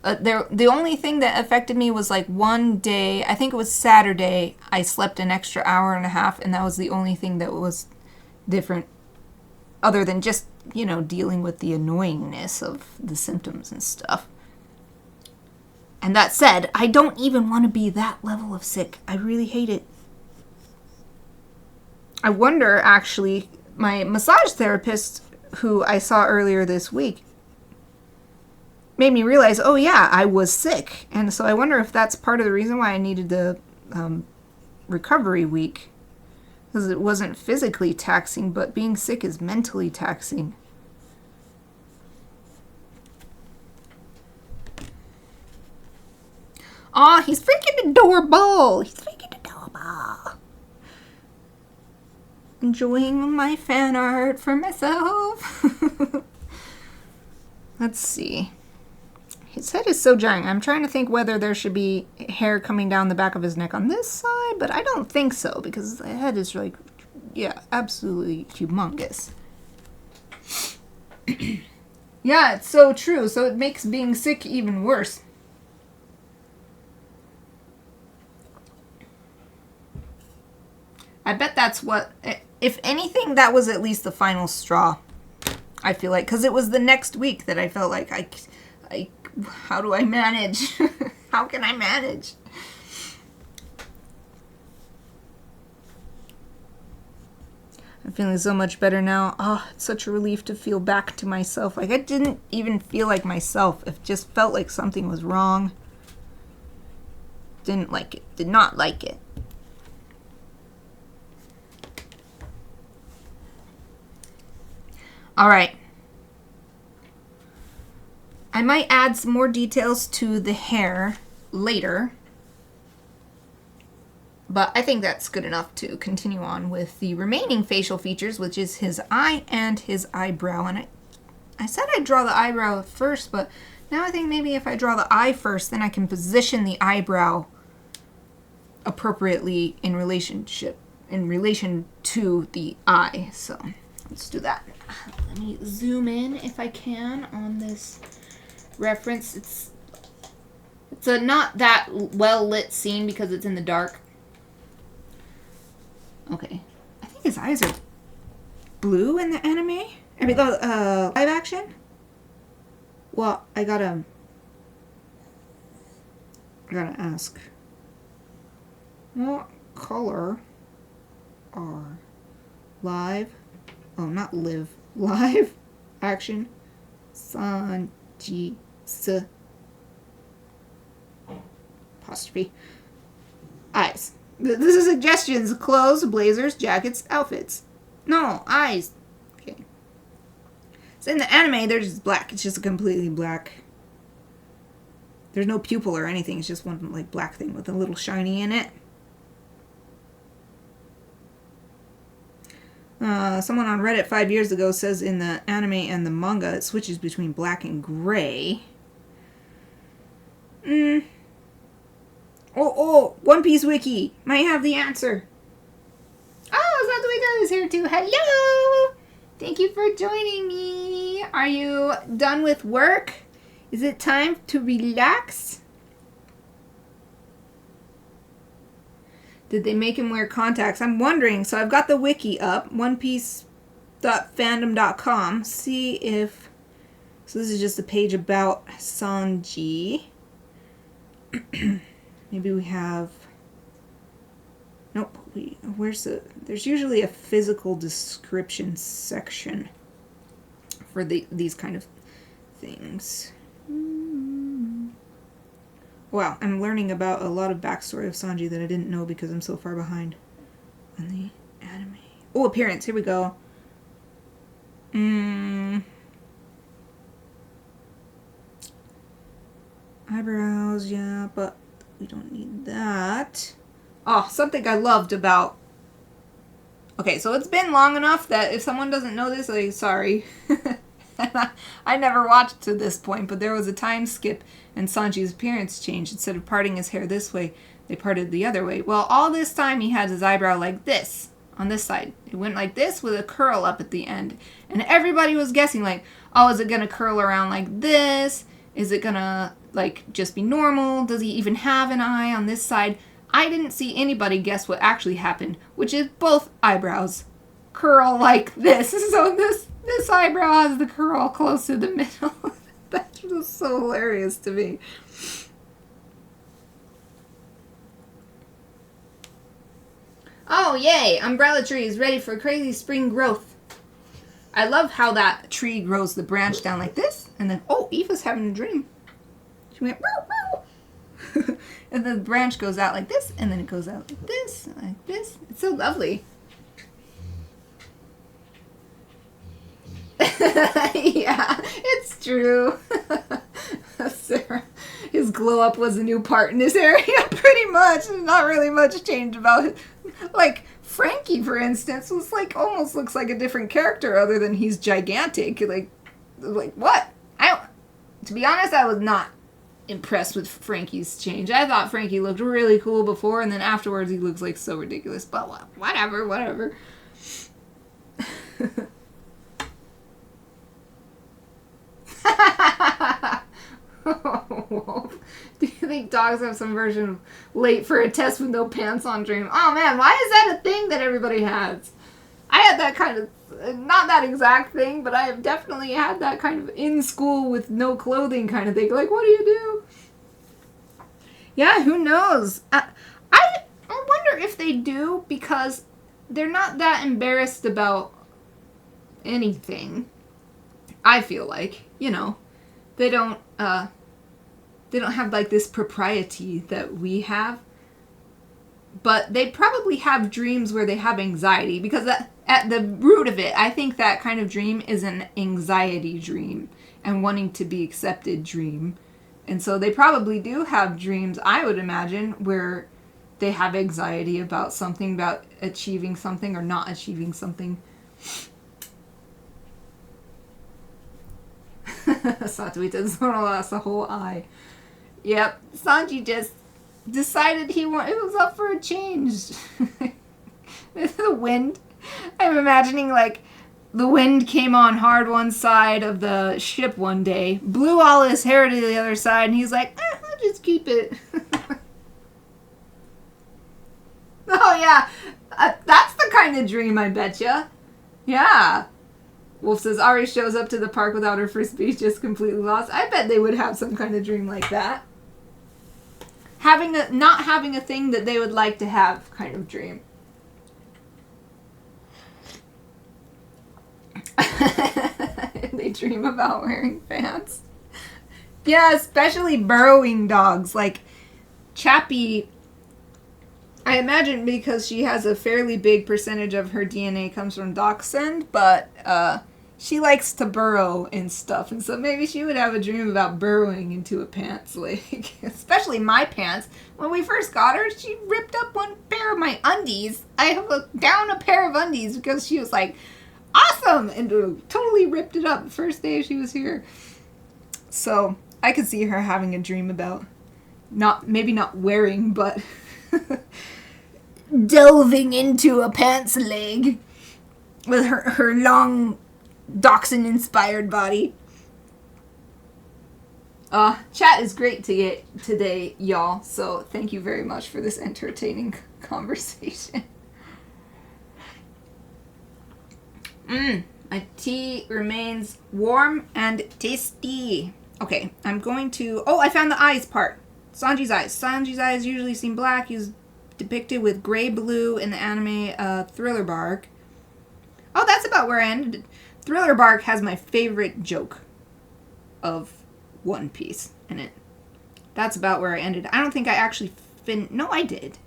The only thing that affected me was like one day, I think it was Saturday, I slept an extra hour and a half, and that was the only thing that was different, other than just, dealing with the annoyingness of the symptoms and stuff. And that said, I don't even want to be that level of sick. I really hate it. I wonder, actually, my massage therapist, who I saw earlier this week, made me realize, oh yeah, I was sick. And so I wonder if that's part of the reason why I needed the recovery week. Because it wasn't physically taxing, but being sick is mentally taxing. Aw, he's freaking adorable. He's freaking adorable. Enjoying my fan art for myself. Let's see. His head is so giant. I'm trying to think whether there should be hair coming down the back of his neck on this side, but I don't think so because the head is like, yeah, absolutely humongous. Yeah, it's so true. So it makes being sick even worse. I bet that's what, if anything, that was at least the final straw. I feel like, because it was the next week that I felt like how do I manage? How can I manage? I'm feeling so much better now. Oh, it's such a relief to feel back to myself. Like, I didn't even feel like myself. It just felt like something was wrong. Didn't like it. Did not like it. All right. I might add some more details to the hair later, but I think that's good enough to continue on with the remaining facial features, which is his eye and his eyebrow. And I said I'd draw the eyebrow first, but now I think maybe if I draw the eye first, then I can position the eyebrow appropriately in relation to the eye. So let's do that. Let me zoom in if I can on this reference. It's a not that well lit scene because it's in the dark. Okay, I think his eyes are blue in the anime. I mean, live action. Well, I gotta ask. What color are live? Oh, not live. Live action. Sanji. Apostrophe. Eyes. This is suggestions. Clothes, blazers, jackets, outfits. No, eyes. Okay. So in the anime, they're just black. It's just a completely black. There's no pupil or anything. It's just one like black thing with a little shiny in it. Someone on Reddit 5 years ago says in the anime and the manga it switches between black and gray. Oh, One Piece Wiki might have the answer. Oh, Satoito is here too. Hello! Thank you for joining me. Are you done with work? Is it time to relax? Did they make him wear contacts? I'm wondering. So I've got the wiki up, onepiece.fandom.com. See if... So this is just a page about Sanji. Maybe we have... Nope. Where's the... There's usually a physical description section for these kind of things. Wow, I'm learning about a lot of backstory of Sanji that I didn't know because I'm so far behind on the anime. Oh, appearance. Here we go. Eyebrows, yeah, but we don't need that. Oh, something I loved about Okay, so it's been long enough that if someone doesn't know this, like, sorry. I never watched to this point, but there was a time skip and Sanji's appearance changed. Instead of parting his hair this way, they parted the other way. Well, all this time he had his eyebrow like this, on this side. It went like this with a curl up at the end. And everybody was guessing, like, oh, is it going to curl around like this? Is it going to, like, just be normal? Does he even have an eye on this side? I didn't see anybody guess what actually happened, which is both eyebrows curl like this. So this eyebrow has the curl close to the middle. That was so hilarious to me. Oh, yay! Umbrella tree is ready for crazy spring growth. I love how that tree grows the branch down like this, and then, oh, Eva's having a dream. She went, woo, woo. And the branch goes out like this, and then it goes out like this, and like this. It's so lovely. Yeah, it's true. Sarah, his glow up was a new part in this area, pretty much. There's not really much changed about it. Like, Frankie, for instance, was like, almost looks like a different character other than he's gigantic. Like what? To be honest, I was not impressed with Frankie's change. I thought Frankie looked really cool before, and then afterwards he looks like so ridiculous. But whatever. Oh, do you think dogs have some version of late for a test with no pants on dream? Oh man, why is that a thing that everybody has? I had that kind of, not that exact thing, but I have definitely had that kind of in school with no clothing kind of thing. Like, what do you do? Yeah, who knows? I wonder if they do, because they're not that embarrassed about anything. I feel like, you know, they don't have like this propriety that we have, but they probably have dreams where they have anxiety, because at the root of it, I think that kind of dream is an anxiety dream and wanting to be accepted dream. And so they probably do have dreams, I would imagine, where they have anxiety about something, about achieving something or not achieving something. Satuita's lost a whole eye. Yep, Sanji just decided it was up for a change. The wind. I'm imagining, like, the wind came on hard one side of the ship one day, blew all his hair to the other side, and he's like, I'll just keep it. Oh, yeah. That's the kind of dream, I betcha. Yeah. Wolf says, Ari shows up to the park without her frisbee, just completely lost. I bet they would have some kind of dream like that. Not having a thing that they would like to have kind of dream. They dream about wearing pants. Yeah, especially burrowing dogs. Like, Chappie, I imagine because she has a fairly big percentage of her DNA comes from dachshund, but she likes to burrow and stuff, and so maybe she would have a dream about burrowing into a pants, like, especially my pants. When we first got her, she ripped up one pair of my undies. I have down a pair of undies because she was like, awesome, and totally ripped it up the first day she was here. So I could see her having a dream about maybe not wearing, but delving into a pants leg with her long dachshund-inspired body. Chat is great today, y'all, so thank you very much for this entertaining conversation. My tea remains warm and tasty. Okay, I'm going to... Oh, I found the eyes part. Sanji's eyes. Sanji's eyes usually seem black. He's depicted with gray-blue in the anime Thriller Bark. Oh, that's about where I ended. Thriller Bark has my favorite joke of One Piece in it. That's about where I ended. I don't think I actually No, I did.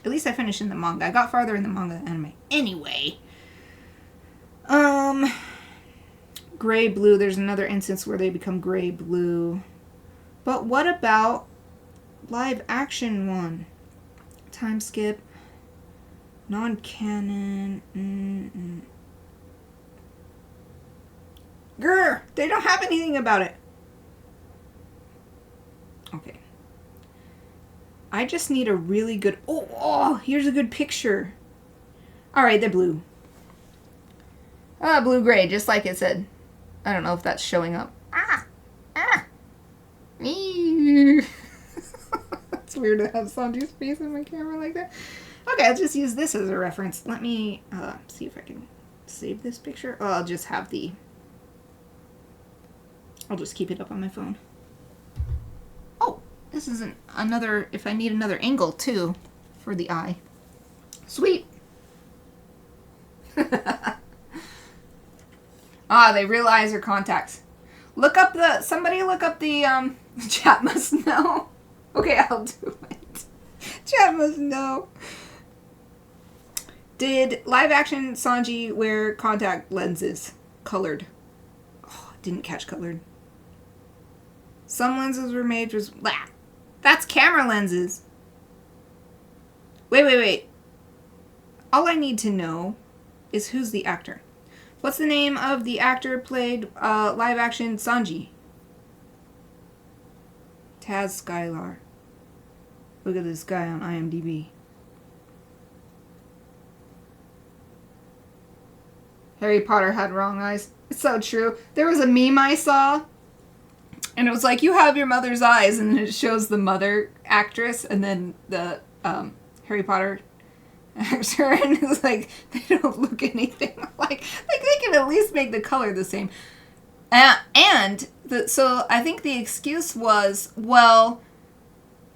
At least I finished in the manga. I got farther in the manga than anime. Anyway. Gray-blue. There's another instance where they become gray-blue. But what about live action one? Time skip. Non-canon. Grr! They don't have anything about it. Okay. I just need a really good... Oh, here's a good picture. Alright, they're blue. Blue-gray, just like it said. I don't know if that's showing up. It's weird to have Sanji's face in my camera like that. Okay, I'll just use this as a reference. Let me see if I can save this picture. Oh, I'll just have the... I'll just keep it up on my phone. Oh, this is another... If I need another angle, too, for the eye. Sweet! They real eyes are contacts. Somebody look up the, chat must know. Okay, I'll do it. Chat must know. Did live action Sanji wear contact lenses? Colored. Oh, didn't catch colored. Some lenses were made just... Blah. That's camera lenses. Wait. All I need to know is who's the actor. What's the name of the actor played live action Sanji? Taz Skylar. Look at this guy on IMDb. Harry Potter had wrong eyes. It's so true. There was a meme I saw, and it was like, you have your mother's eyes, and then it shows the mother actress, and then the Harry Potter actor, and it's like, they don't look anything like they can at least make the color the same. So I think the excuse was, well,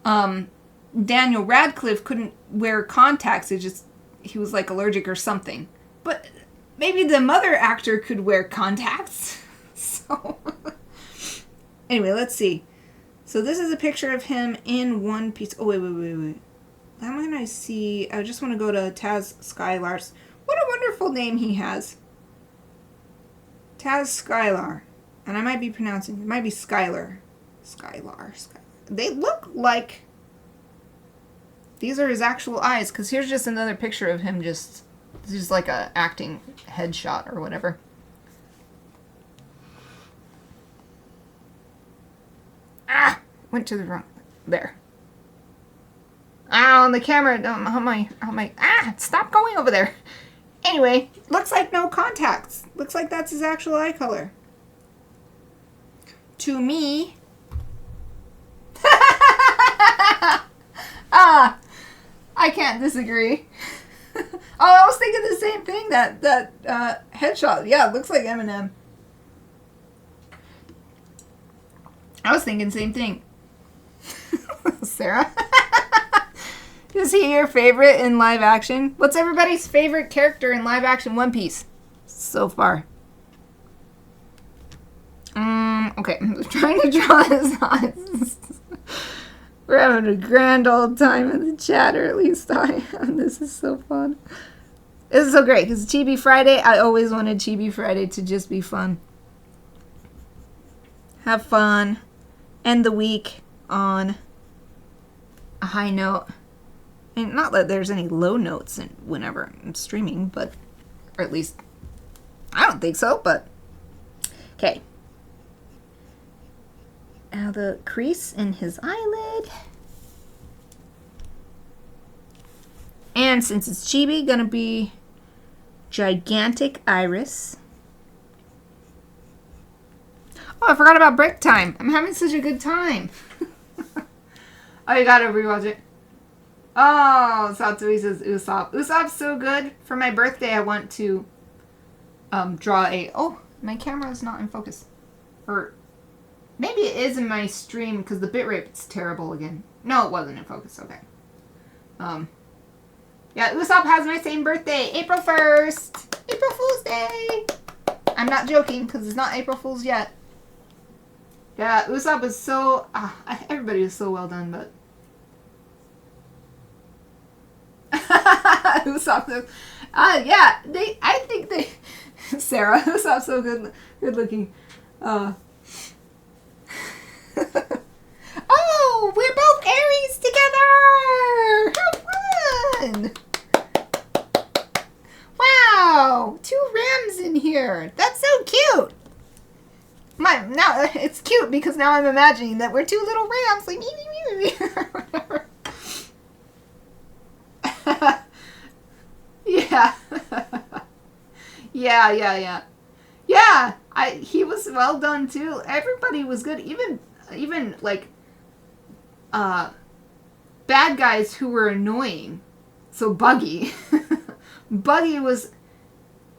Daniel Radcliffe couldn't wear contacts, he was like allergic or something. But maybe the mother actor could wear contacts. So anyway, let's see. So this is a picture of him in One Piece. Oh, wait. How can I see? I just want to go to Taz Skylar's. What a wonderful name he has. Taz Skylar. And I might be pronouncing... It might be Skylar. Skylar. They look like... These are his actual eyes. Because here's just another picture of him just... This is like a acting headshot or whatever. Went to the wrong... There. On the camera, how am I, stop going over there. Anyway, looks like no contacts. Looks like that's his actual eye color. To me. I can't disagree. I was thinking the same thing, that headshot. Yeah, it looks like Eminem. I was thinking the same thing. Sarah? Is he your favorite in live action? What's everybody's favorite character in live action One Piece so far? Okay, I'm trying to draw his eyes. We're having a grand old time in the chat, or at least I am. This is so fun. This is so great, because Chibi Friday, I always wanted Chibi Friday to just be fun. Have fun. End the week on a high note. And not that there's any low notes whenever I'm streaming, but... Or at least... I don't think so, but... Okay. Now the crease in his eyelid. And since it's chibi, gonna be... gigantic iris. Oh, I forgot about break time. I'm having such a good time. Oh, you gotta rewatch it. Oh, Satsui says Usopp. Usopp's so good. For my birthday, I want to draw a... Oh, my camera is not in focus. Or maybe it is in my stream because the bitrate is terrible again. No, it wasn't in focus. Okay. Yeah, Usopp has my same birthday, April 1st. April Fool's Day. I'm not joking because it's not April Fool's yet. Yeah, Usopp is so... everybody is so well done, but... Usopp, yeah, I think they... Sarah, Usopp's so good looking. Oh, we're both Aries together! How fun! now I'm imagining that we're two little rams, like, whatever. Yeah. Yeah. Yeah, he was well done too. Everybody was good. Even like bad guys who were annoying. So Buggy. Buggy was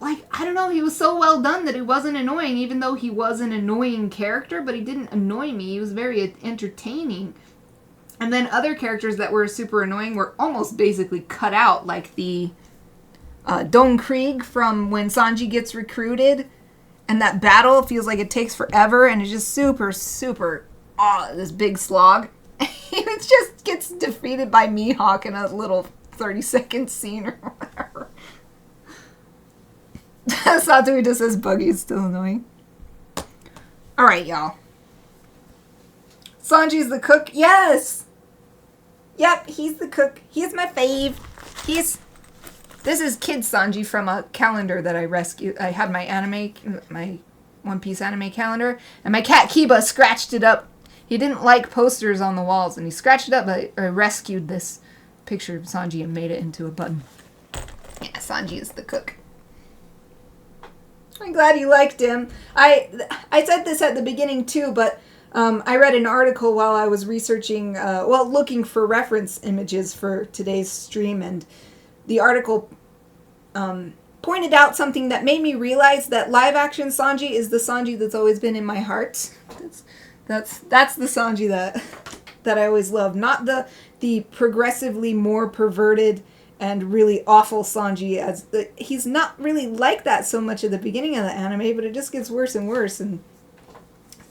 like, I don't know, he was so well done that he wasn't annoying, even though he was an annoying character, but he didn't annoy me. He was very entertaining. And then other characters that were super annoying were almost basically cut out, like the Don Krieg from when Sanji gets recruited, and that battle feels like it takes forever, and it's just super, this big slog. It just gets defeated by Mihawk in a little 30-second scene or whatever. Satoru just says Buggy is still annoying. Alright, y'all. Sanji's the cook. Yes! Yep, he's the cook. He's my fave. This is Kid Sanji from a calendar that I rescued. I had my One Piece anime calendar, and my cat Kiba scratched it up. He didn't like posters on the walls, and he scratched it up, but I rescued this picture of Sanji and made it into a button. Yeah, Sanji is the cook. I'm glad you liked him. I said this at the beginning too, but I read an article while I was researching, looking for reference images for today's stream, and the article pointed out something that made me realize that live-action Sanji is the Sanji that's always been in my heart. That's the Sanji that I always loved, not the progressively more perverted and really awful Sanji. He's not really like that so much at the beginning of the anime, but it just gets worse and worse, and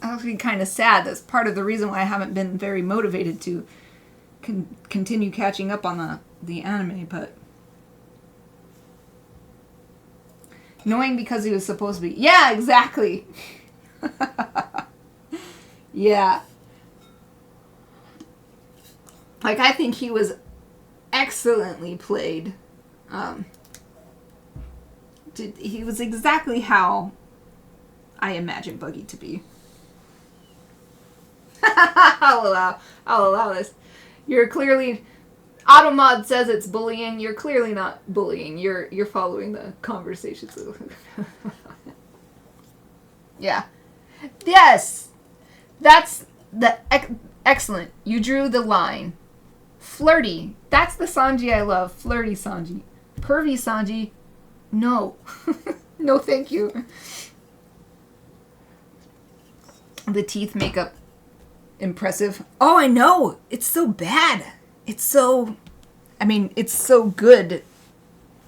I feel kind of sad. That's part of the reason why I haven't been very motivated to continue catching up on the anime, but knowing because he was supposed to be... Yeah, exactly! Yeah. Like, I think he was excellently played. He was exactly how I imagined Buggy to be. I'll allow this. You're clearly... Automod says it's bullying. You're clearly not bullying. You're following the conversation. Yeah. Yes! That's excellent. You drew the line. Flirty. That's the Sanji I love. Flirty Sanji. Pervy Sanji. No. No, thank you. The teeth makeup. Impressive. Oh, I know. It's so bad. It's so good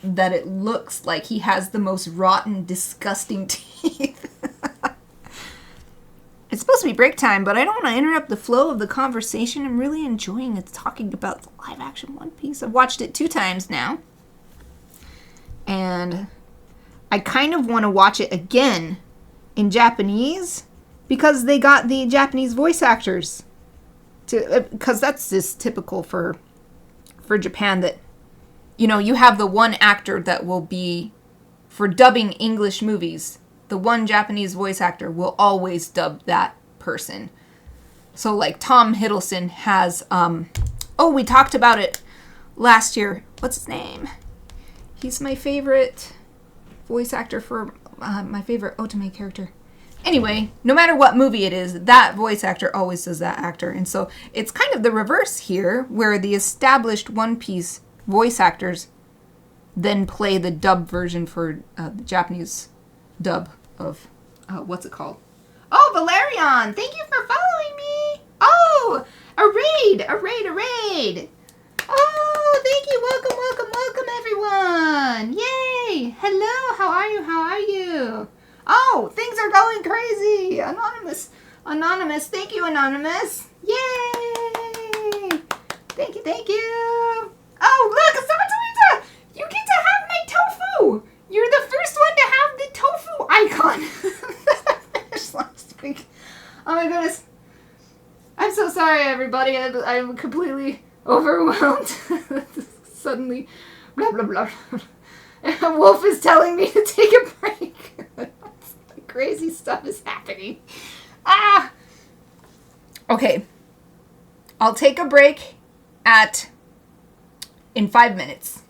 that it looks like he has the most rotten, disgusting teeth. It's supposed to be break time, but I don't want to interrupt the flow of the conversation. I'm really enjoying it, talking about the live-action One Piece. I've watched it 2 times now. And I kind of want to watch it again in Japanese because they got the Japanese voice actors. Because that's just typical for Japan that, you have the one actor that will be, for dubbing English movies, the one Japanese voice actor will always dub that person. So, like, Tom Hiddleston has, we talked about it last year. What's his name? He's my favorite voice actor for my favorite Otome character. Anyway, no matter what movie it is, that voice actor always does that actor. And so it's kind of the reverse here, where the established One Piece voice actors then play the dub version for the Japanese dub of, what's it called? Oh, Valerian! Thank you for following me! Oh, a raid! Oh, thank you, welcome, everyone! Yay! Hello, how are you? Oh, things are going crazy! Anonymous, thank you, Anonymous! Yay! Thank you! Oh, look, Saturita! You get to have my tofu! You're the first one to have the tofu icon! That I finished last week. Oh my goodness. I'm so sorry, everybody. I'm completely overwhelmed. Suddenly, blah, blah, blah. And Wolf is telling me to take a break. Crazy stuff is happening. Okay. I'll take a break in 5 minutes.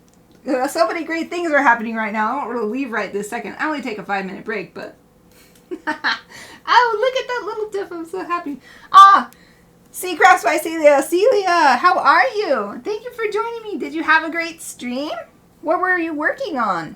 So many great things are happening right now. I don't really leave right this second. I only take a 5-minute break, but... Oh, look at that little diff. I'm so happy. Seacrafts by Celia. Celia, how are you? Thank you for joining me. Did you have a great stream? What were you working on?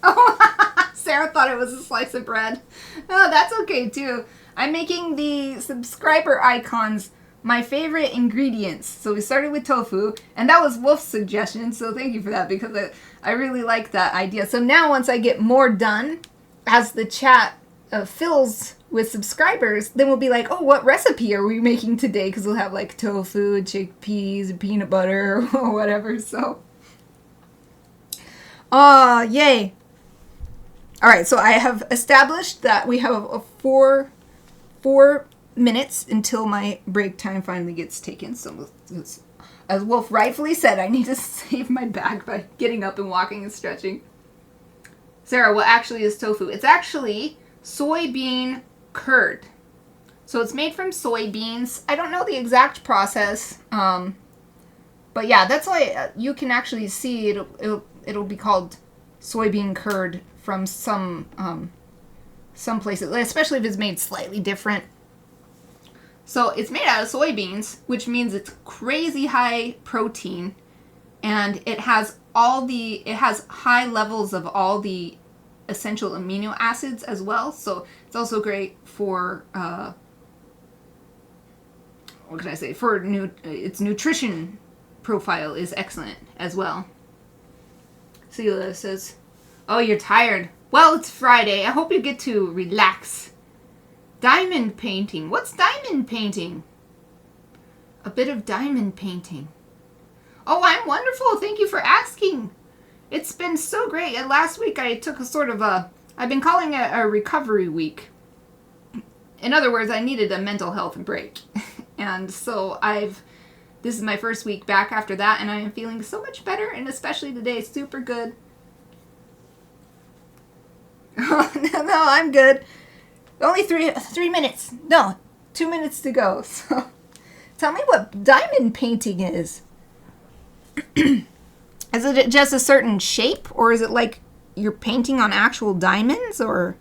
Oh, Sarah thought it was a slice of bread. Oh, that's okay too. I'm making the subscriber icons my favorite ingredients. So we started with tofu, and that was Wolf's suggestion, so thank you for that, because I really like that idea. So now once I get more done, as the chat fills with subscribers, then we'll be like, oh, what recipe are we making today? Because we'll have like tofu, chickpeas, peanut butter, or whatever, so. Yay. Alright, so I have established that we have a four minutes until my break time finally gets taken. So, as Wolf rightfully said, I need to save my back by getting up and walking and stretching. Sarah, what actually is tofu? It's actually soybean curd. So it's made from soybeans. I don't know the exact process, but yeah, that's why you can actually see it'll be called soybean curd from some places, especially if it's made slightly different. So it's made out of soybeans, which means it's crazy high protein, and it has high levels of all the essential amino acids as well. So it's also great for what can I say? Its nutrition profile is excellent as well. Celia says, "Oh, you're tired. Well, it's Friday. I hope you get to relax." Diamond painting. What's diamond painting? A bit of diamond painting. Oh, I'm wonderful. Thank you for asking. It's been so great. Last week I took I've been calling it a recovery week. In other words, I needed a mental health break. And so this is my first week back after that, and I am feeling so much better, and especially today, super good. No, I'm good. Only three minutes. No, 2 minutes to go. So, tell me what diamond painting is. Is it just a certain shape, or is it like you're painting on actual diamonds, or...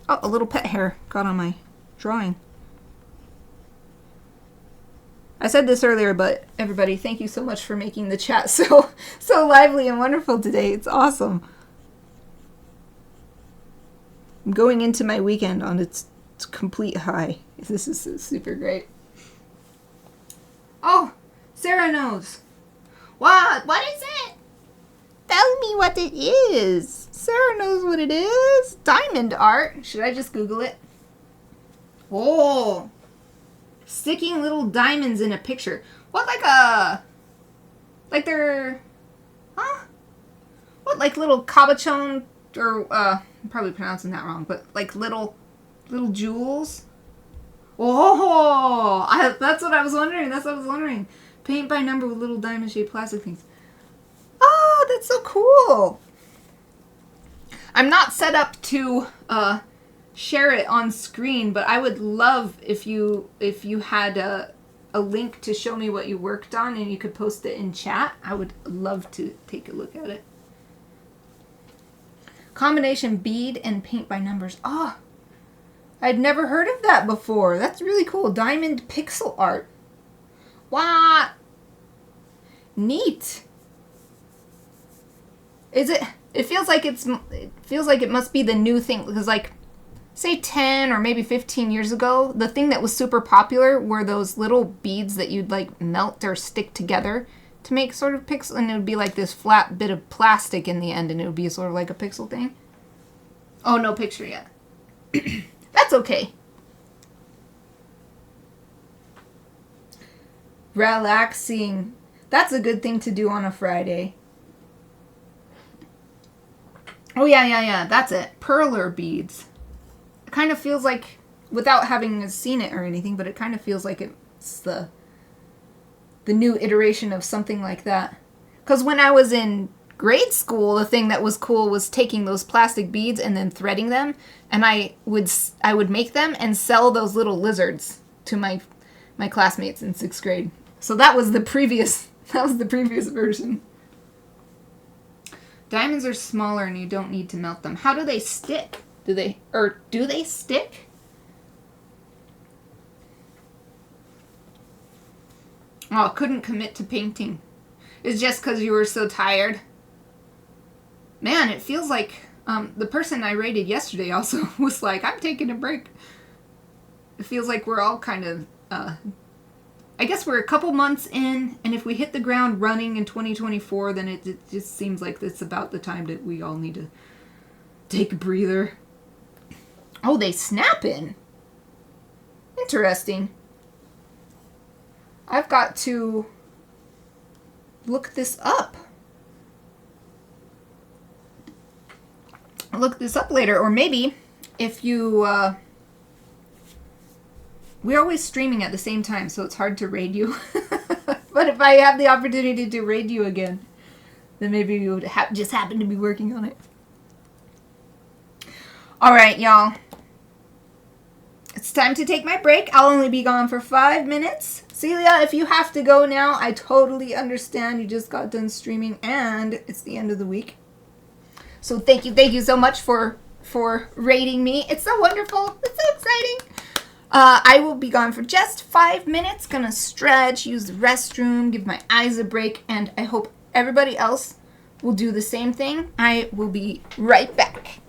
Oh, a little pet hair got on my drawing. I said this earlier, but everybody, thank you so much for making the chat so lively and wonderful today. It's awesome. I'm going into my weekend on its complete high. This is super great. Oh, Sarah knows. What? What is it? Tell me what it is. Sarah knows what it is. Diamond art. Should I just Google it? Oh. Sticking little diamonds in a picture. What, like they're... Huh? What, like little cabochon, or, I'm probably pronouncing that wrong, but like little jewels? Oh, that's what I was wondering. Paint by number with little diamond-shaped plastic things. Oh, that's so cool. I'm not set up to share it on screen, but I would love if you had a link to show me what you worked on and you could post it in chat. I would love to take a look at it. Combination bead and paint by numbers. Oh, I'd never heard of that before. That's really cool. Diamond pixel art. Wow. Neat. Is it? It feels like it must be the new thing, because like, say 10 or maybe 15 years ago, the thing that was super popular were those little beads that you'd like melt or stick together to make sort of pixel, and it would be like this flat bit of plastic in the end, and it would be sort of like a pixel thing. Oh, no picture yet. That's okay. Relaxing. That's a good thing to do on a Friday. Oh, yeah. That's it. Perler beads. It kind of feels like, without having seen it or anything, but it kind of feels like it's the new iteration of something like that. Because when I was in grade school, the thing that was cool was taking those plastic beads and then threading them, and I would make them and sell those little lizards to my classmates in 6th grade. So that was the previous version. Diamonds are smaller and you don't need to melt them. How do they stick? Do they stick? Oh, couldn't commit to painting. It's just because you were so tired. Man, it feels like the person I rated yesterday also was like, I'm taking a break. It feels like we're all kind of, I guess we're a couple months in, and if we hit the ground running in 2024, then it just seems like it's about the time that we all need to take a breather. Oh, they snap in. Interesting. I've got to look this up. Look this up later, or maybe if you we're always streaming at the same time, so it's hard to raid you. But if I have the opportunity to raid you again, then maybe you would just happen to be working on it. All right, y'all. It's time to take my break. I'll only be gone for 5 minutes. Celia, if you have to go now, I totally understand. You just got done streaming and it's the end of the week. So thank you so much for rating me. It's so wonderful. It's so exciting. I will be gone for just 5 minutes. Gonna stretch, use the restroom, give my eyes a break, and I hope everybody else will do the same thing. I will be right back.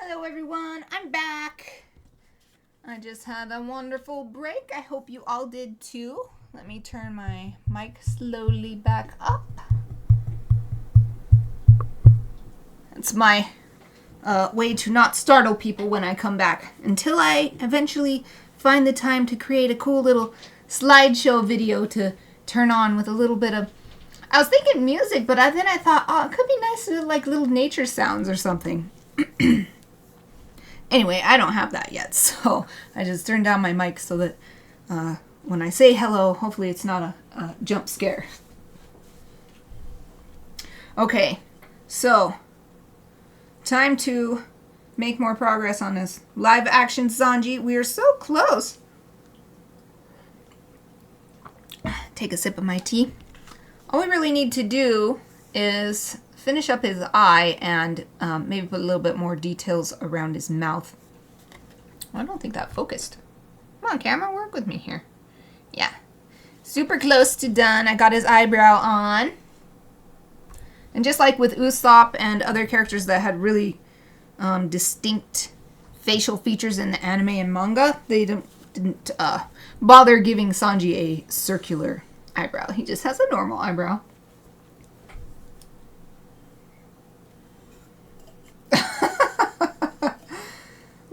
Hello everyone, I'm back. I just had a wonderful break. I hope you all did too. Let me turn my mic slowly back up. It's my way to not startle people when I come back, until I eventually find the time to create a cool little slideshow video to turn on with a little bit of... I was thinking music, but then I thought, oh, it could be nice to do like little nature sounds or something. Anyway, I don't have that yet, so I just turned down my mic so that when I say hello, hopefully it's not a jump scare. Okay, so time to make more progress on this live action Sanji. We are so close. Take a sip of my tea. All we really need to do is finish up his eye and maybe put a little bit more details around his mouth. I don't think that focused. Come on, camera, work with me here. Yeah. Super close to done. I got his eyebrow on. And just like with Usopp and other characters that had really distinct facial features in the anime and manga, they didn't bother giving Sanji a circular eyebrow. He just has a normal eyebrow.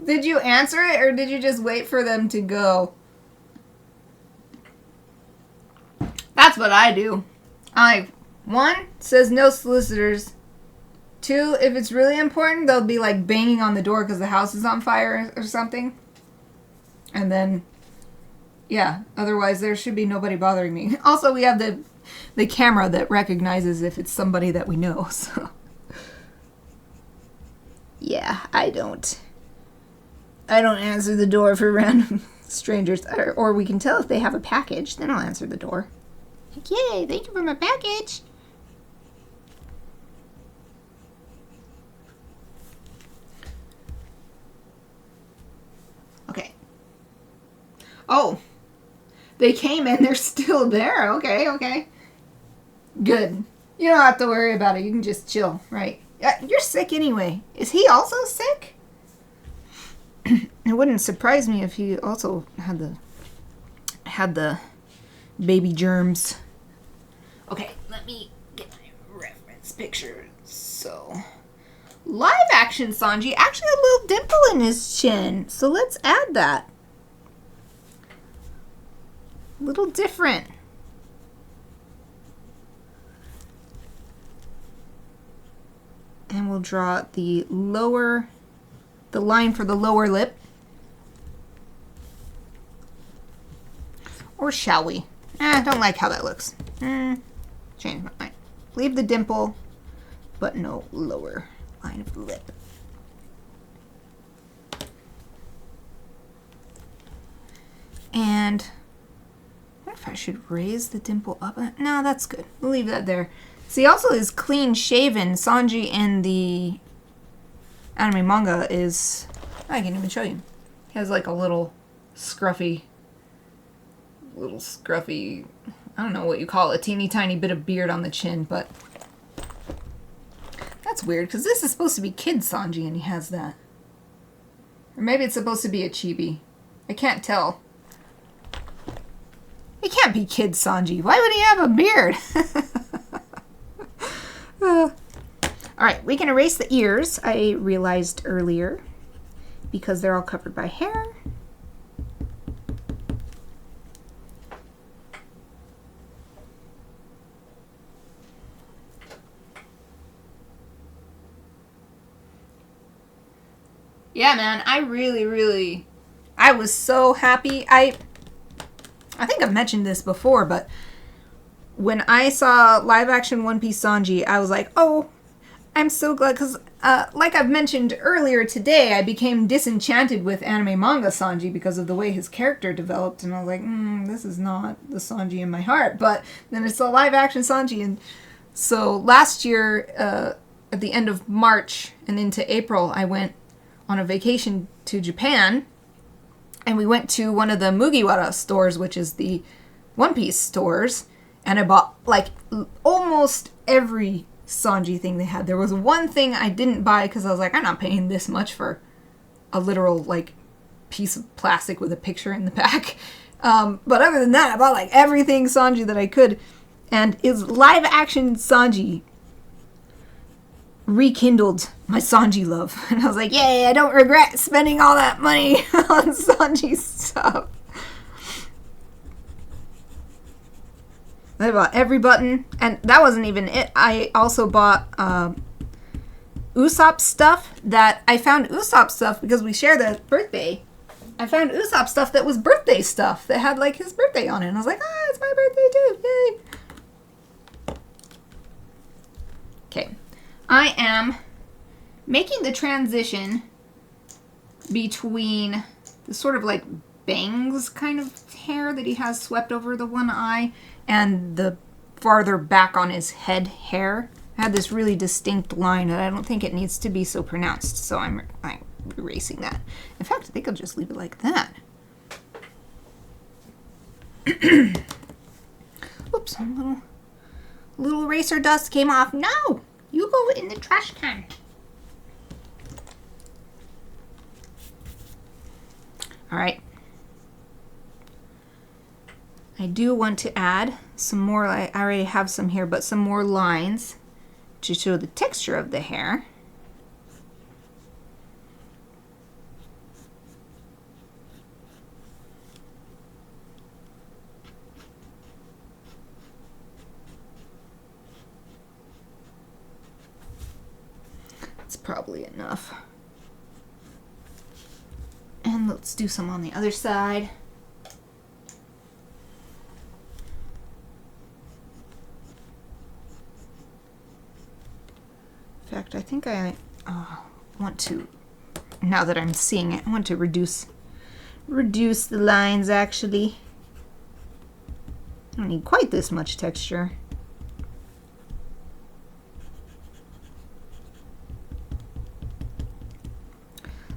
Did you answer it, or did you just wait for them to go? That's what I do. One, says no solicitors. Two, if it's really important, they'll be like banging on the door because the house is on fire or something. And then, yeah, otherwise there should be nobody bothering me. Also, we have the camera that recognizes if it's somebody that we know, so. Yeah, I don't answer the door for random strangers. Or we can tell if they have a package, then I'll answer the door. Like, yay, thank you for my package. Okay. Oh, they came and they're still there. Okay. Good. You don't have to worry about it. You can just chill, right? You're sick anyway. Is he also sick? It wouldn't surprise me if he also had the baby germs. Okay, let me get my reference picture. So, live action Sanji actually had a little dimple in his chin. So let's add that. A little different. And we'll draw the line for the lower lip. Or shall we? I don't like how that looks. Change my mind. Leave the dimple, but no lower line of the lip. And I wonder if I should raise the dimple up. No, that's good. We'll leave that there. See, also is clean shaven. Sanji in the anime manga is... I can't even show you. He has like a little scruffy, I don't know what you call it, a teeny tiny bit of beard on the chin, but that's weird because this is supposed to be kid Sanji and he has that. Or maybe it's supposed to be a chibi. I can't tell. It can't be kid Sanji. Why would he have a beard? Alright, we can erase the ears, I realized earlier, because they're all covered by hair. Yeah, man, I was so happy. I think I've mentioned this before, but when I saw live action One Piece Sanji, I was like, oh, I'm so glad, because like I've mentioned earlier today, I became disenchanted with anime manga Sanji because of the way his character developed, and I was like, this is not the Sanji in my heart, but then it's a live action Sanji, and so last year, at the end of March and into April, I went on a vacation to Japan, and we went to one of the Mugiwara stores, which is the One Piece stores, and I bought like almost every Sanji thing they had. There was one thing I didn't buy because I was like, I'm not paying this much for a literal, like, piece of plastic with a picture in the back. But other than that, I bought, like, everything Sanji that I could. And it's live action Sanji rekindled my Sanji love. And I was like, yay, I don't regret spending all that money on Sanji stuff. I bought every button, and that wasn't even it. I also bought Usopp stuff that I found Usopp stuff because we share the birthday. I found Usopp stuff that was birthday stuff that had like his birthday on it. And I was like, ah, it's my birthday too. Yay. Okay. I am making the transition between the sort of like bangs kind of hair that he has swept over the one eye and the farther back on his head hair. I had this really distinct line and I don't think it needs to be so pronounced, so I'm erasing that. In fact, I think I'll just leave it like that. Oops, a little eraser dust came off. No! You go in the trash can. Alright. I do want to add some more, I already have some here, but some more lines to show the texture of the hair. That's probably enough. And let's do some on the other side. In fact, I think I want to, now that I'm seeing it, I want to reduce the lines actually. I don't need quite this much texture.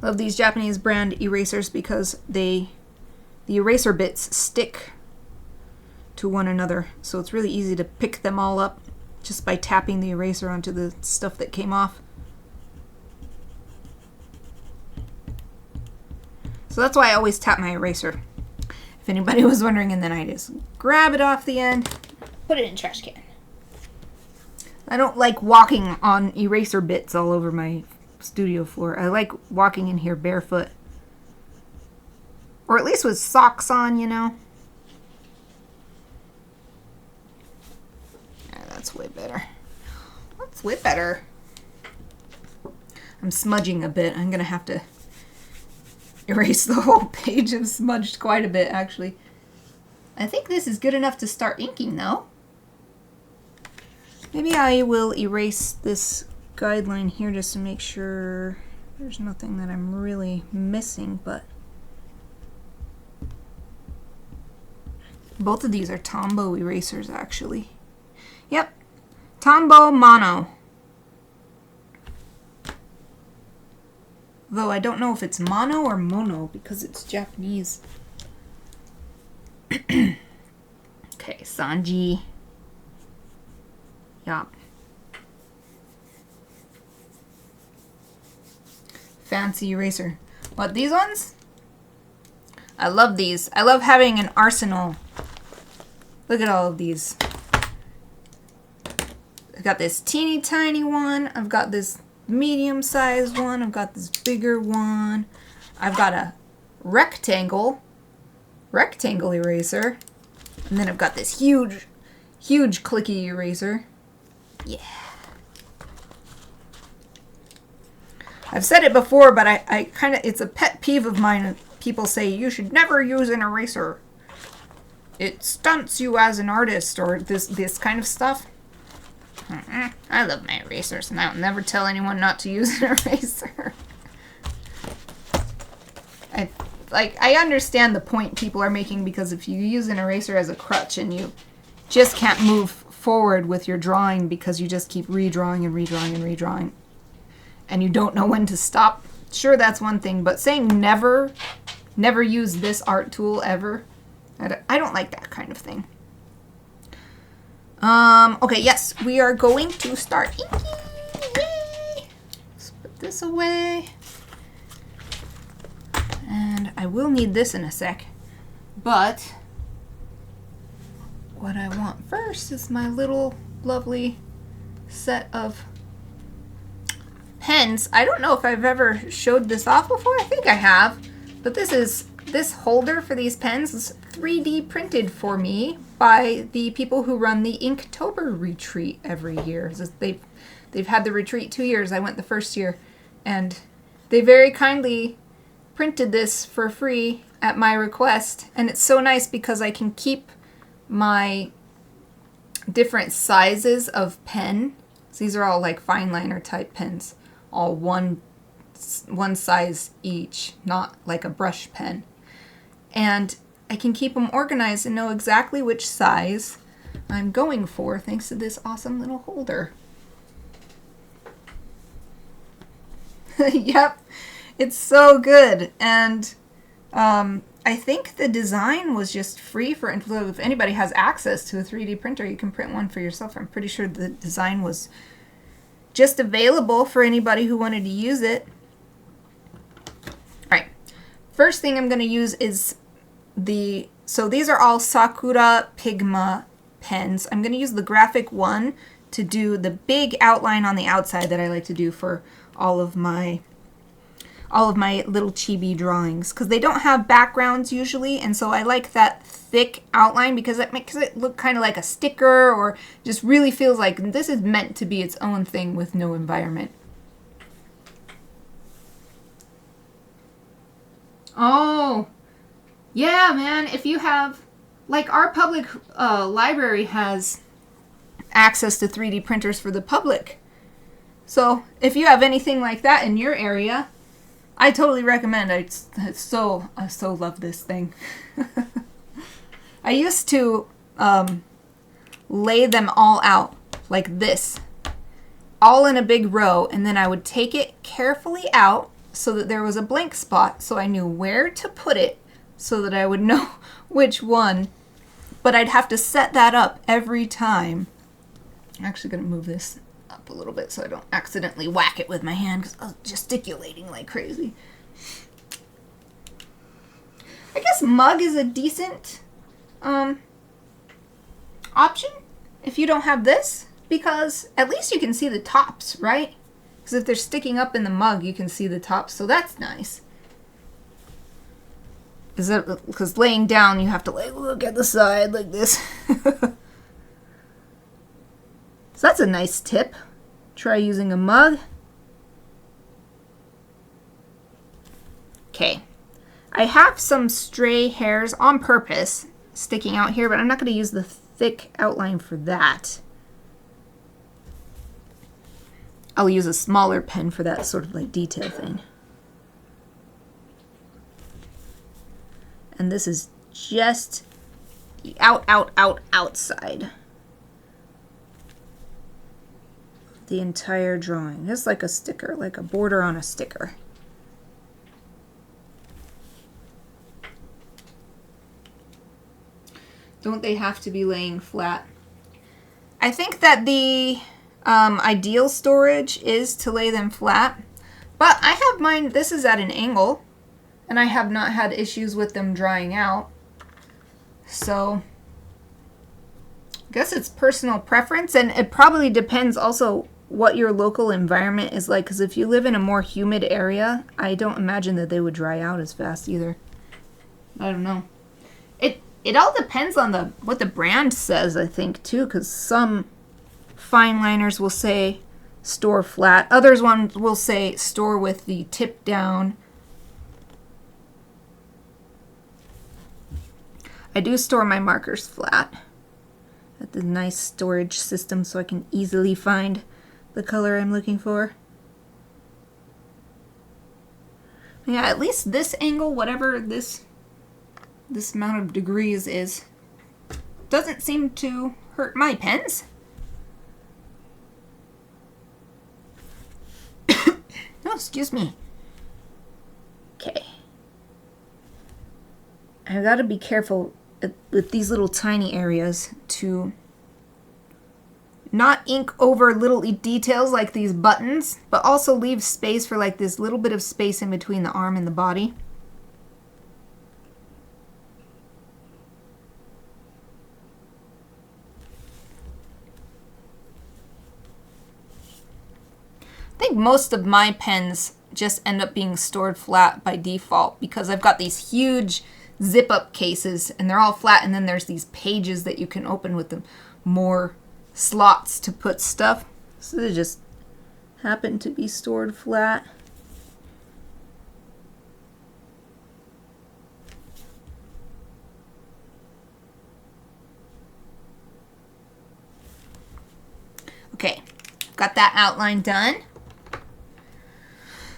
Love these Japanese brand erasers because the eraser bits stick to one another, so it's really easy to pick them all up just by tapping the eraser onto the stuff that came off. So that's why I always tap my eraser, if anybody was wondering, and then I just grab it off the end, put it in a trash can. I don't like walking on eraser bits all over my studio floor. I like walking in here barefoot. Or at least with socks on, you know. That's way better. That's way better. I'm smudging a bit. I'm gonna have to erase the whole page. I've smudged quite a bit, actually. I think this is good enough to start inking, though. Maybe I will erase this guideline here just to make sure there's nothing that I'm really missing, but both of these are Tombow erasers, actually. Yep, Tombow Mono. Though I don't know if it's mono or mono because it's Japanese. Okay, Sanji. Yup. Fancy eraser. What, these ones? I love these. I love having an arsenal. Look at all of these. I've got this teeny tiny one. I've got this medium-sized one. I've got this bigger one. I've got a rectangle eraser. And then I've got this huge clicky eraser. Yeah. I've said it before, but I kind of, it's a pet peeve of mine. People say you should never use an eraser. It stunts you as an artist, or this kind of stuff. I love my erasers, and I'll never tell anyone not to use an eraser. I understand the point people are making, because if you use an eraser as a crutch and you just can't move forward with your drawing because you just keep redrawing and redrawing and redrawing, and you don't know when to stop, sure, that's one thing, but saying never use this art tool ever, I don't like that kind of thing. Okay, yes, we are going to start inking. Yay! Let's put this away. And I will need this in a sec. But what I want first is my little lovely set of pens. I don't know if I've ever showed this off before. I think I have. But this holder for these pens is 3D printed for me by the people who run the Inktober retreat every year. They've had the retreat 2 years. I went the first year. And they very kindly printed this for free at my request. And it's so nice because I can keep my different sizes of pen. So these are all like fine liner type pens. All one size each, not like a brush pen. And I can keep them organized and know exactly which size I'm going for thanks to this awesome little holder. Yep, it's so good. And I think the design was just free for, if anybody has access to a 3D printer, you can print one for yourself. I'm pretty sure the design was just available for anybody who wanted to use it. All right, first thing I'm going to use is so these are all Sakura Pigma pens. I'm going to use the graphic one to do the big outline on the outside that I like to do for all of my little chibi drawings, because they don't have backgrounds usually, and so I like that thick outline because it makes it look kind of like a sticker, or just really feels like this is meant to be its own thing with no environment. Oh, yeah, man, if you have, like, our public library has access to 3D printers for the public. So if you have anything like that in your area, I totally recommend it. I so love this thing. I used to lay them all out like this, all in a big row, and then I would take it carefully out so that there was a blank spot so I knew where to put it so that I would know which one. But I'd have to set that up every time. I'm actually going to move this up a little bit so I don't accidentally whack it with my hand because I was gesticulating like crazy. I guess mug is a decent option if you don't have this, because at least you can see the tops, right? Because if they're sticking up in the mug, you can see the tops, so that's nice. Because laying down, you have to like look at the side like this. So that's a nice tip. Try using a mug. Okay. I have some stray hairs on purpose sticking out here, but I'm not going to use the thick outline for that. I'll use a smaller pen for that sort of like detail thing. And this is just the outside. The entire drawing. Just like a sticker, like a border on a sticker. Don't they have to be laying flat? I think that the ideal storage is to lay them flat, but I have mine, this is at an angle, and I have not had issues with them drying out. So I guess it's personal preference, and it probably depends also what your local environment is like, because if you live in a more humid area, I don't imagine that they would dry out as fast either. I don't know. It all depends on what the brand says, I think, too, because some fine liners will say store flat. Others will say store with the tip down. I do store my markers flat. That's a nice storage system so I can easily find the color I'm looking for. Yeah, at least this angle, whatever this amount of degrees is, doesn't seem to hurt my pens. Oh, excuse me. Okay. I've got to be careful with these little tiny areas to not ink over little details like these buttons, but also leave space for like this little bit of space in between the arm and the body. I think most of my pens just end up being stored flat by default because I've got these huge zip up cases and they're all flat, and then there's these pages that you can open with them more slots to put stuff. So they just happen to be stored flat. Okay, got that outline done.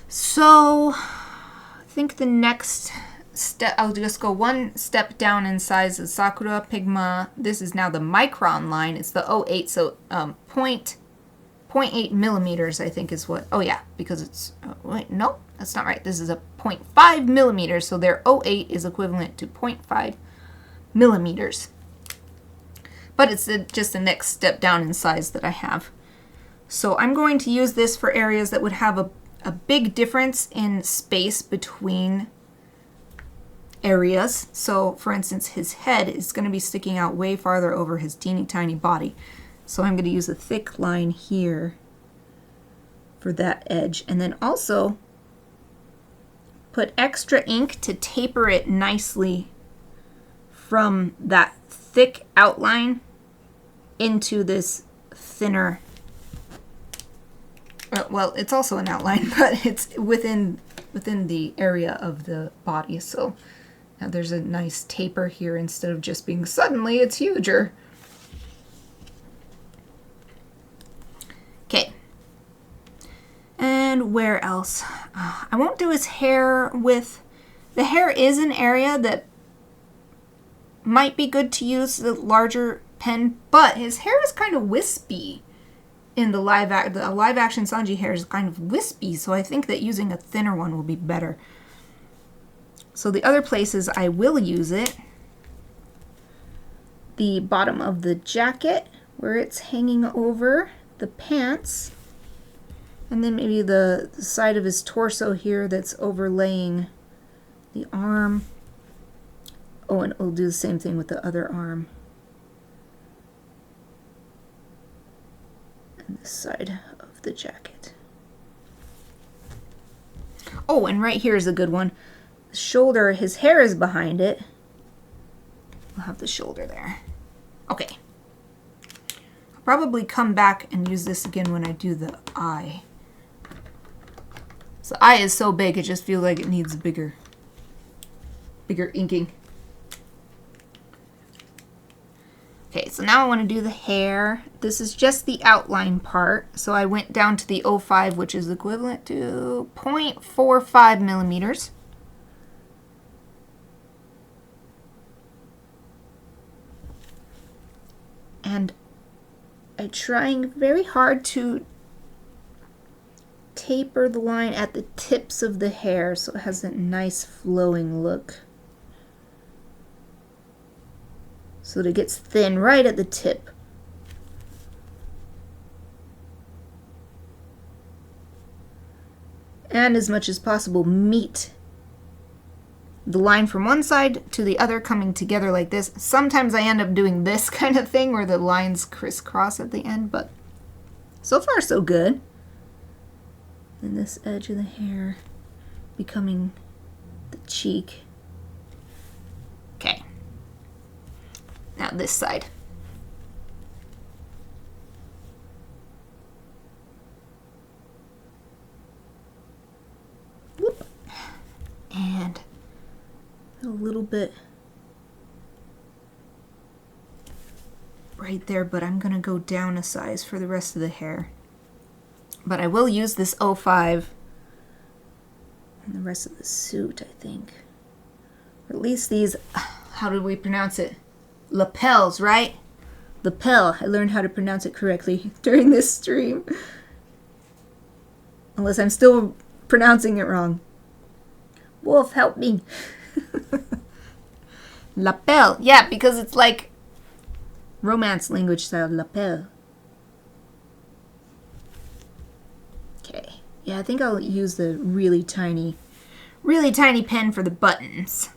So I think the next step, I'll just go one step down in size of Sakura Pigma. This is now the micron line. It's the 08, so 0.8 millimeters, I think is what, oh yeah, because it's, wait, no, that's not right. This is a 0.5 millimeters, so their 08 is equivalent to 0.5 millimeters. But it's just the next step down in size that I have. So I'm going to use this for areas that would have a big difference in space between areas. So for instance, his head is going to be sticking out way farther over his teeny tiny body. So I'm going to use a thick line here for that edge, and then also put extra ink to taper it nicely from that thick outline into this thinner, well, it's also an outline, but it's within the area of the body. So now there's a nice taper here instead of just being suddenly it's huger. Okay. And where else? I won't do his hair with... The hair is an area that might be good to use the larger pen, but his hair is kind of wispy. In the live action Sanji hair is kind of wispy, so I think that using a thinner one will be better. So the other places I will use it, the bottom of the jacket where it's hanging over the pants, and then maybe the side of his torso here that's overlaying the arm. Oh, and we'll do the same thing with the other arm. This side of the jacket. Oh, and right here is a good one. The shoulder, his hair is behind it. We'll have the shoulder there. Okay. I'll probably come back and use this again when I do the eye. So the eye is so big, it just feels like it needs bigger inking. Okay, so now I want to do the hair. This is just the outline part. So I went down to the 05, which is equivalent to 0.45 millimeters. And I'm trying very hard to taper the line at the tips of the hair so it has a nice flowing look. So that it gets thin right at the tip. And as much as possible meet the line from one side to the other coming together like this. Sometimes I end up doing this kind of thing where the lines crisscross at the end, but so far so good. And this edge of the hair becoming the cheek. Okay. Now this side. Whoop. And a little bit right there, but I'm gonna go down a size for the rest of the hair. But I will use this 05 and the rest of the suit, I think. Or at least these, how did we pronounce it? Lapels, right? Lapel. I learned how to pronounce it correctly during this stream. Unless I'm still pronouncing it wrong. Wolf, help me. Lapel. Yeah, because it's like romance language style. Lapel. Yeah, I think I'll use the really tiny pen for the buttons.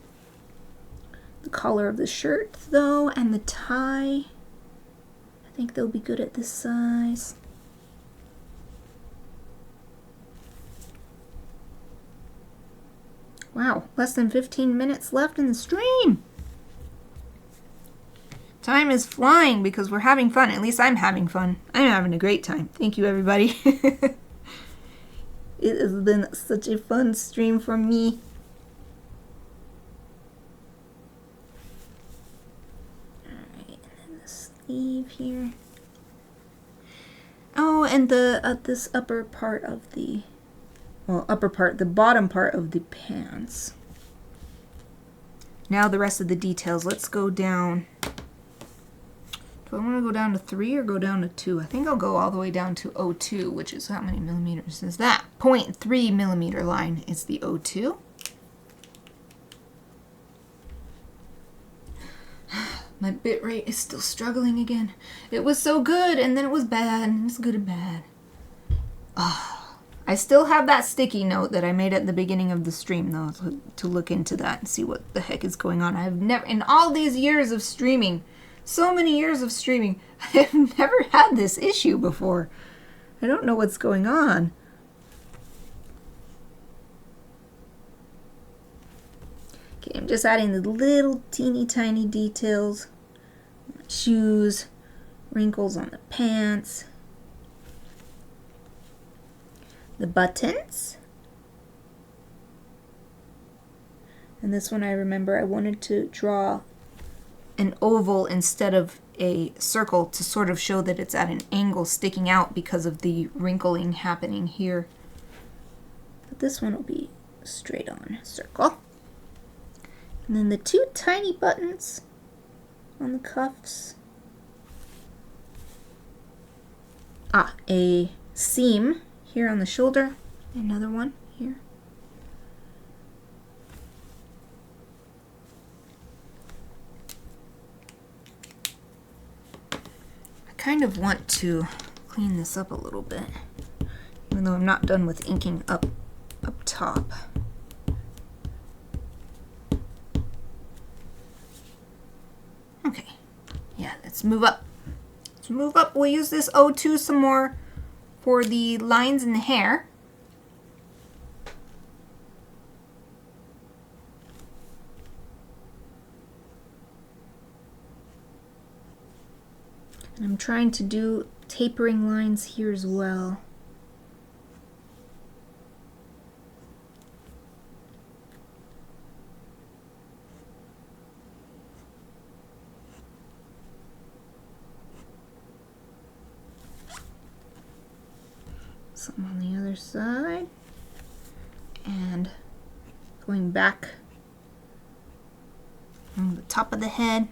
The collar of the shirt, though, and the tie, I think they'll be good at this size. Wow, less than 15 minutes left in the stream. Time is flying because we're having fun. At least I'm having fun. I'm having a great time. Thank you, everybody. It has been such a fun stream for me. Alright, and then the sleeve here. Oh, and the this upper part of the, well, the bottom part of the pants. Now the rest of the details. Let's go down. Do I want to go down to 3 or go down to 2? I think I'll go all the way down to 02, which is how many millimeters is that? 0.3 millimeter line is the 02. My bit rate is still struggling again. It was so good, and then it was bad, and it was good and bad. I still have that sticky note that I made at the beginning of the stream, though, to look into that and see what the heck is going on. I've never, in all these years of streaming, so many years of streaming, I've never had this issue before. I don't know what's going on. Okay, I'm just adding the little teeny tiny details. Shoes, wrinkles on the pants, the buttons. And this one I remember I wanted to draw an oval instead of a circle to sort of show that it's at an angle sticking out because of the wrinkling happening here. But this one will be straight on circle. And then the 2 tiny buttons on the cuffs. A seam here on the shoulder. Another one here. I kind of want to clean this up a little bit, even though I'm not done with inking up top. Okay, yeah, let's move up. Let's move up. We'll use this 02 some more for the lines in the hair. And I'm trying to do tapering lines here as well. Some on the other side. And going back on the top of the head.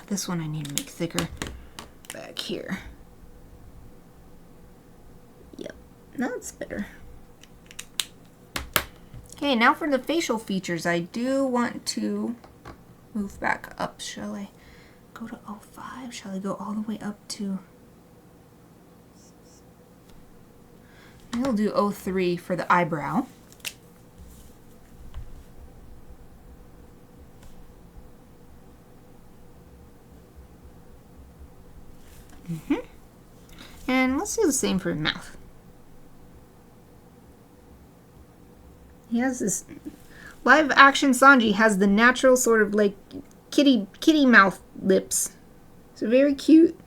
This one I need to make thicker back here. Yep, that's better. Okay, now for the facial features. I do want to move back up. Shall I go to 05? Shall I go all the way up to... I'll do 03 for the eyebrow. And let's do the same for his mouth. He has this live action Sanji has the natural sort of like kitty mouth lips. So very cute.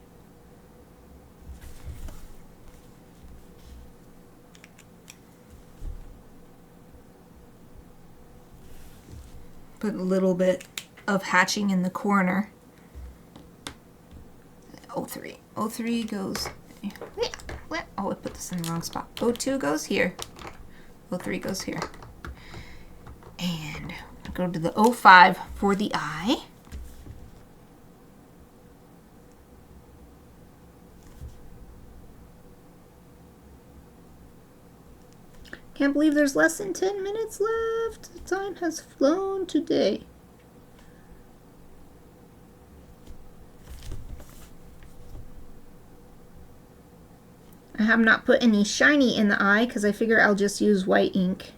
Put a little bit of hatching in the corner. 03. 03 goes... Oh, I put this in the wrong spot. 02 goes here. 03 goes here. And go to the 05 for the eye. Can't believe there's less than 10 minutes left. The time has flown today. I have not put any shiny in the eye because I figure I'll just use white ink.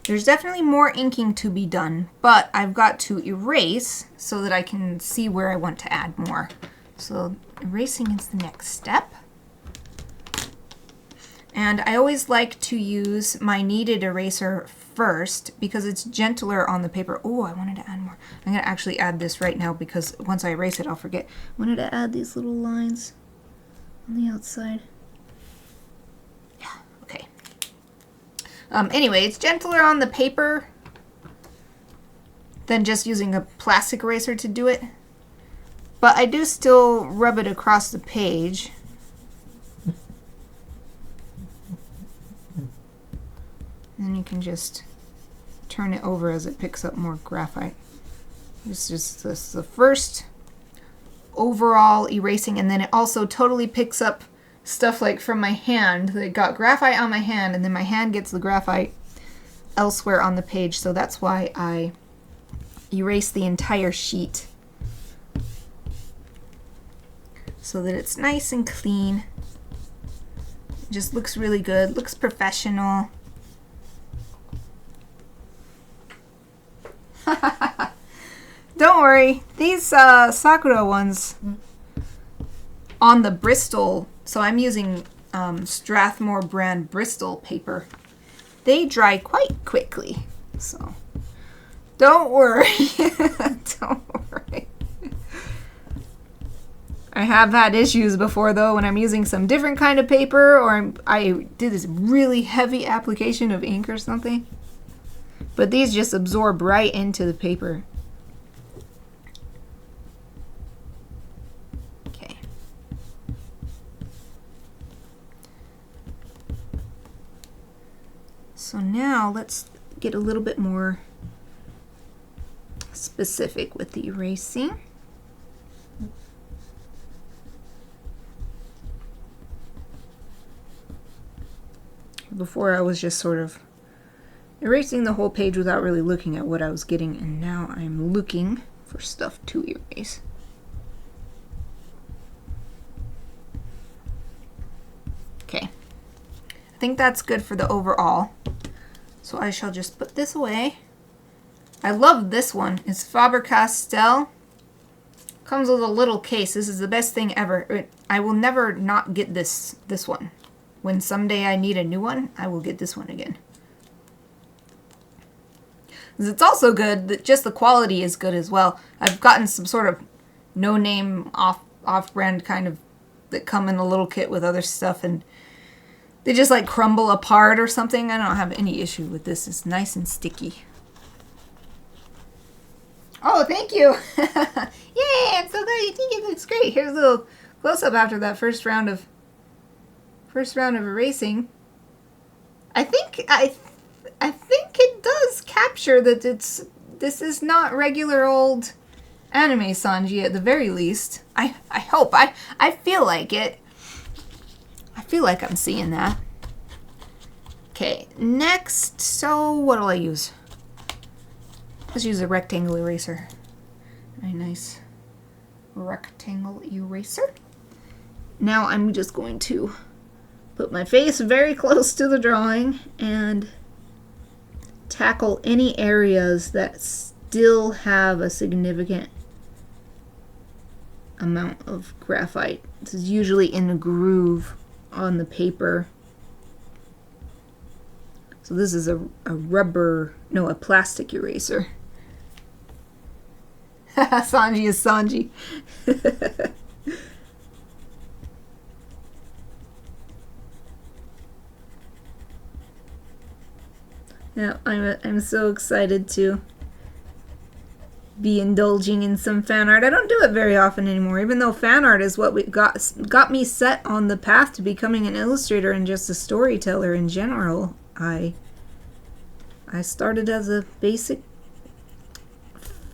There's definitely more inking to be done, but I've got to erase so that I can see where I want to add more. So erasing is the next step. And I always like to use my kneaded eraser first because it's gentler on the paper. Oh, I wanted to add more. I'm going to actually add this right now because once I erase it, I'll forget. I wanted to add these little lines on the outside. Yeah, okay. Anyway, it's gentler on the paper than just using a plastic eraser to do it. But I do still rub it across the page. Then you can just turn it over as it picks up more graphite. This is the first overall erasing, and then it also totally picks up stuff like from my hand. It got graphite on my hand, and then my hand gets the graphite elsewhere on the page, so that's why I erase the entire sheet so that it's nice and clean. It just looks really good, looks professional. Don't worry, these Sakura ones on the Bristol, so I'm using Strathmore brand Bristol paper, they dry quite quickly, so don't worry. Don't worry. I have had issues before though when I'm using some different kind of paper, or I did this really heavy application of ink or something. But these just absorb right into the paper. Okay. So now let's get a little bit more specific with the erasing. Before I was just sort of erasing the whole page without really looking at what I was getting, and now I'm looking for stuff to erase. Okay, I think that's good for the overall. So I shall just put this away. I love this one. It's Faber-Castell. Comes with a little case. This is the best thing ever. I will never not get this one. When someday I need a new one, I will get this one again. It's also good that just the quality is good as well. I've gotten some sort of no-name off-brand kind of that come in a little kit with other stuff, and they just like crumble apart or something. I don't have any issue with this. It's nice and sticky. Oh, thank you. Yay, I'm so glad you think it looks great. Here's a little close-up after that first round of erasing. I think it does capture that this is not regular old anime Sanji at the very least. I hope. I feel like it. I feel like I'm seeing that. Okay, next, so what'll I use? Let's use a rectangle eraser. Very nice rectangle eraser. Now I'm just going to put my face very close to the drawing and tackle any areas that still have a significant amount of graphite. This is usually in a groove on the paper. So this is a plastic eraser. Sanji is Sanji. Yeah, I'm so excited to be indulging in some fan art. I don't do it very often anymore, even though fan art is what got me set on the path to becoming an illustrator and just a storyteller in general. I started as a basic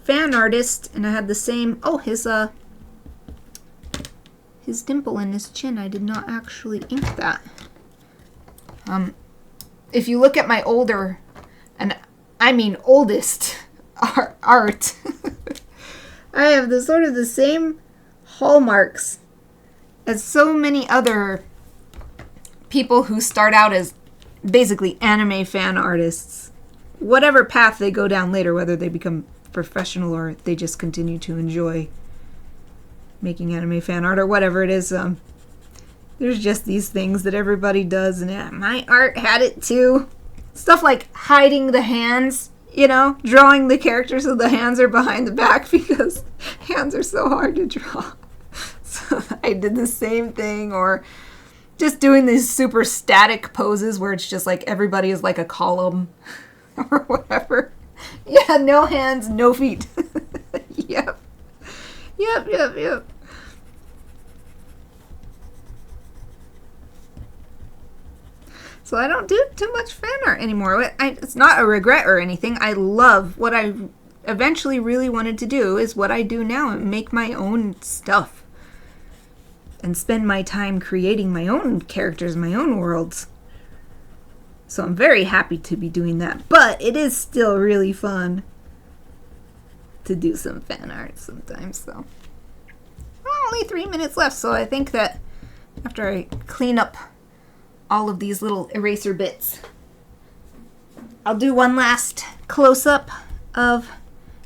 fan artist, and I had the same. Oh, his dimple in his chin. I did not actually ink that. If you look at my older, and I mean oldest art. I have the sort of the same hallmarks as so many other people who start out as basically anime fan artists. Whatever path they go down later, whether they become professional or they just continue to enjoy making anime fan art or whatever it is, there's just these things that everybody does, and my art had it too. Stuff like hiding the hands, you know, drawing the characters so the hands are behind the back because hands are so hard to draw. So I did the same thing, or just doing these super static poses where it's just like everybody is like a column or whatever. Yeah, no hands, no feet. Yep. So I don't do too much fan art anymore. It's not a regret or anything. I love what I eventually really wanted to do is what I do now and make my own stuff. And spend my time creating my own characters, my own worlds. So I'm very happy to be doing that. But it is still really fun to do some fan art sometimes. So only 3 minutes left. So I think that after I clean up all of these little eraser bits, I'll do one last close-up of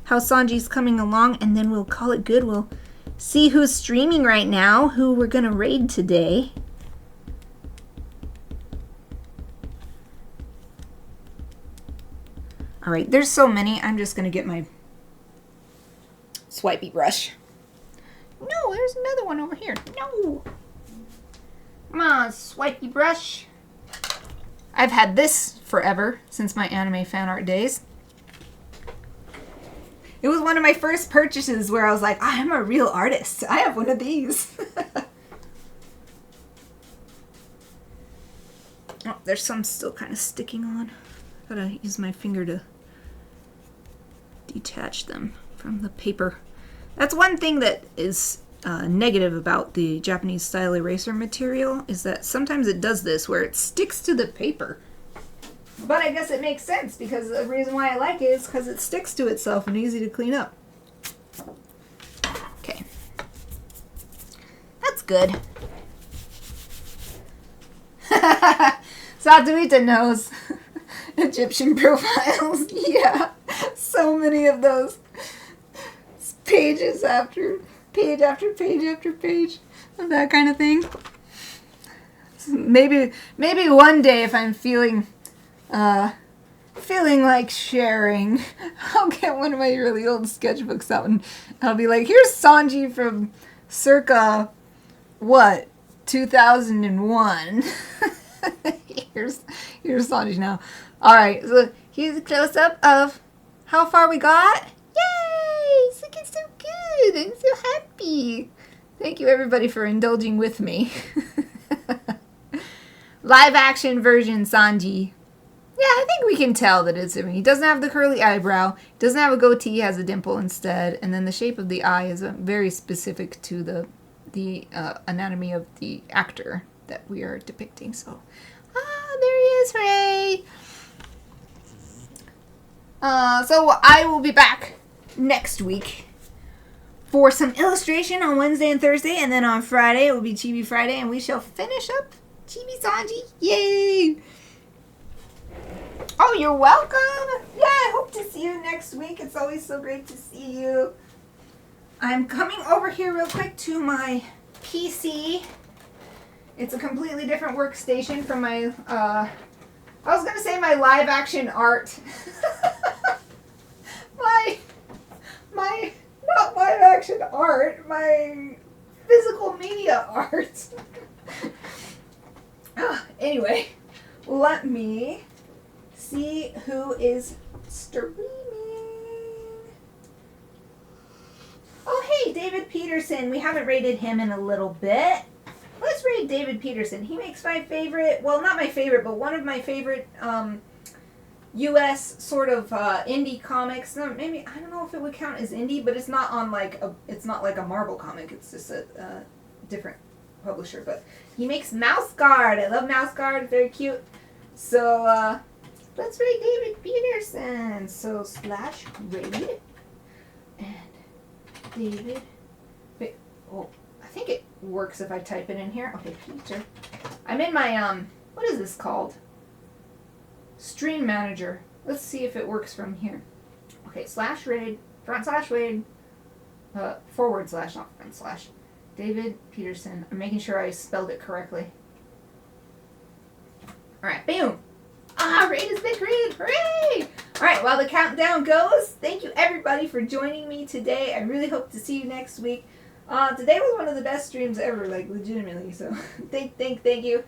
how Sanji's coming along. And then we'll call it good. We'll see who's streaming right now, who we're gonna raid today. Alright, there's so many. I'm just gonna get my swipey brush. No, there's another one over here. No! Come on, swipey brush. I've had this forever, since my anime fan art days. It was one of my first purchases where I was like, I'm a real artist. I have one of these. Oh, there's some still kind of sticking on. Gotta use my finger to detach them from the paper. That's one thing that is negative about the Japanese style eraser material, is that sometimes it does this where it sticks to the paper. But I guess it makes sense, because the reason why I like it is because it sticks to itself and easy to clean up. Okay. That's good. Satuita knows. Egyptian profiles. Yeah. So many of those. Pages after page after page after page of that kind of thing. Maybe one day if I'm feeling like sharing, I'll get one of my really old sketchbooks out and I'll be like, here's Sanji from circa, 2001. here's Sanji now. Alright, so here's a close-up of how far we got. Yay! It's looking so good. I'm so happy. Thank you everybody for indulging with me. Live action version Sanji. Yeah, I think we can tell that it's him. He doesn't have the curly eyebrow, doesn't have a goatee, he has a dimple instead, and then the shape of the eye is very specific to the anatomy of the actor that we are depicting. So, there he is, hooray! So I will be back next week for some illustration on Wednesday and Thursday, and then on Friday it will be Chibi Friday, and we shall finish up Chibi Sanji. Yay! Oh, you're welcome. Yeah, I hope to see you next week. It's always so great to see you. I'm coming over here real quick to my PC. It's a completely different workstation from my, I was going to say my live action art. my, not live action art, my physical media art. Anyway, let me see who is streaming. Oh, hey, David Peterson. We haven't rated him in a little bit. Let's rate David Peterson. He makes my favorite, well, not my favorite, but one of my favorite U.S. sort of indie comics. No, maybe, I don't know if it would count as indie, but it's not on like it's not like a Marvel comic. It's just a different publisher. But he makes Mouse Guard. I love Mouse Guard. Very cute. So, Let's raid David Peterson. So /raid and David. Wait, oh, I think it works if I type it in here. Okay, Peter. I'm in my what is this called? Stream Manager. Let's see if it works from here. Okay, /raid, /raid, / not / David Peterson. I'm making sure I spelled it correctly. Alright, boom! Raid has been created! Hooray! Alright, while the countdown goes, thank you everybody for joining me today. I really hope to see you next week. Today was one of the best streams ever, like legitimately, so thank you.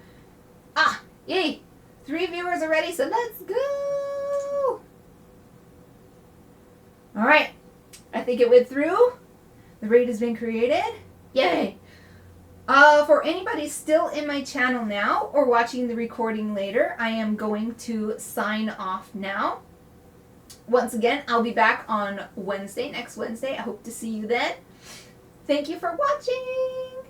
Yay! 3 viewers already, so let's go! Alright, I think it went through. The raid has been created. Yay! For anybody still in my channel now or watching the recording later, I am going to sign off now. Once again, I'll be back on Wednesday, next Wednesday. I hope to see you then. Thank you for watching!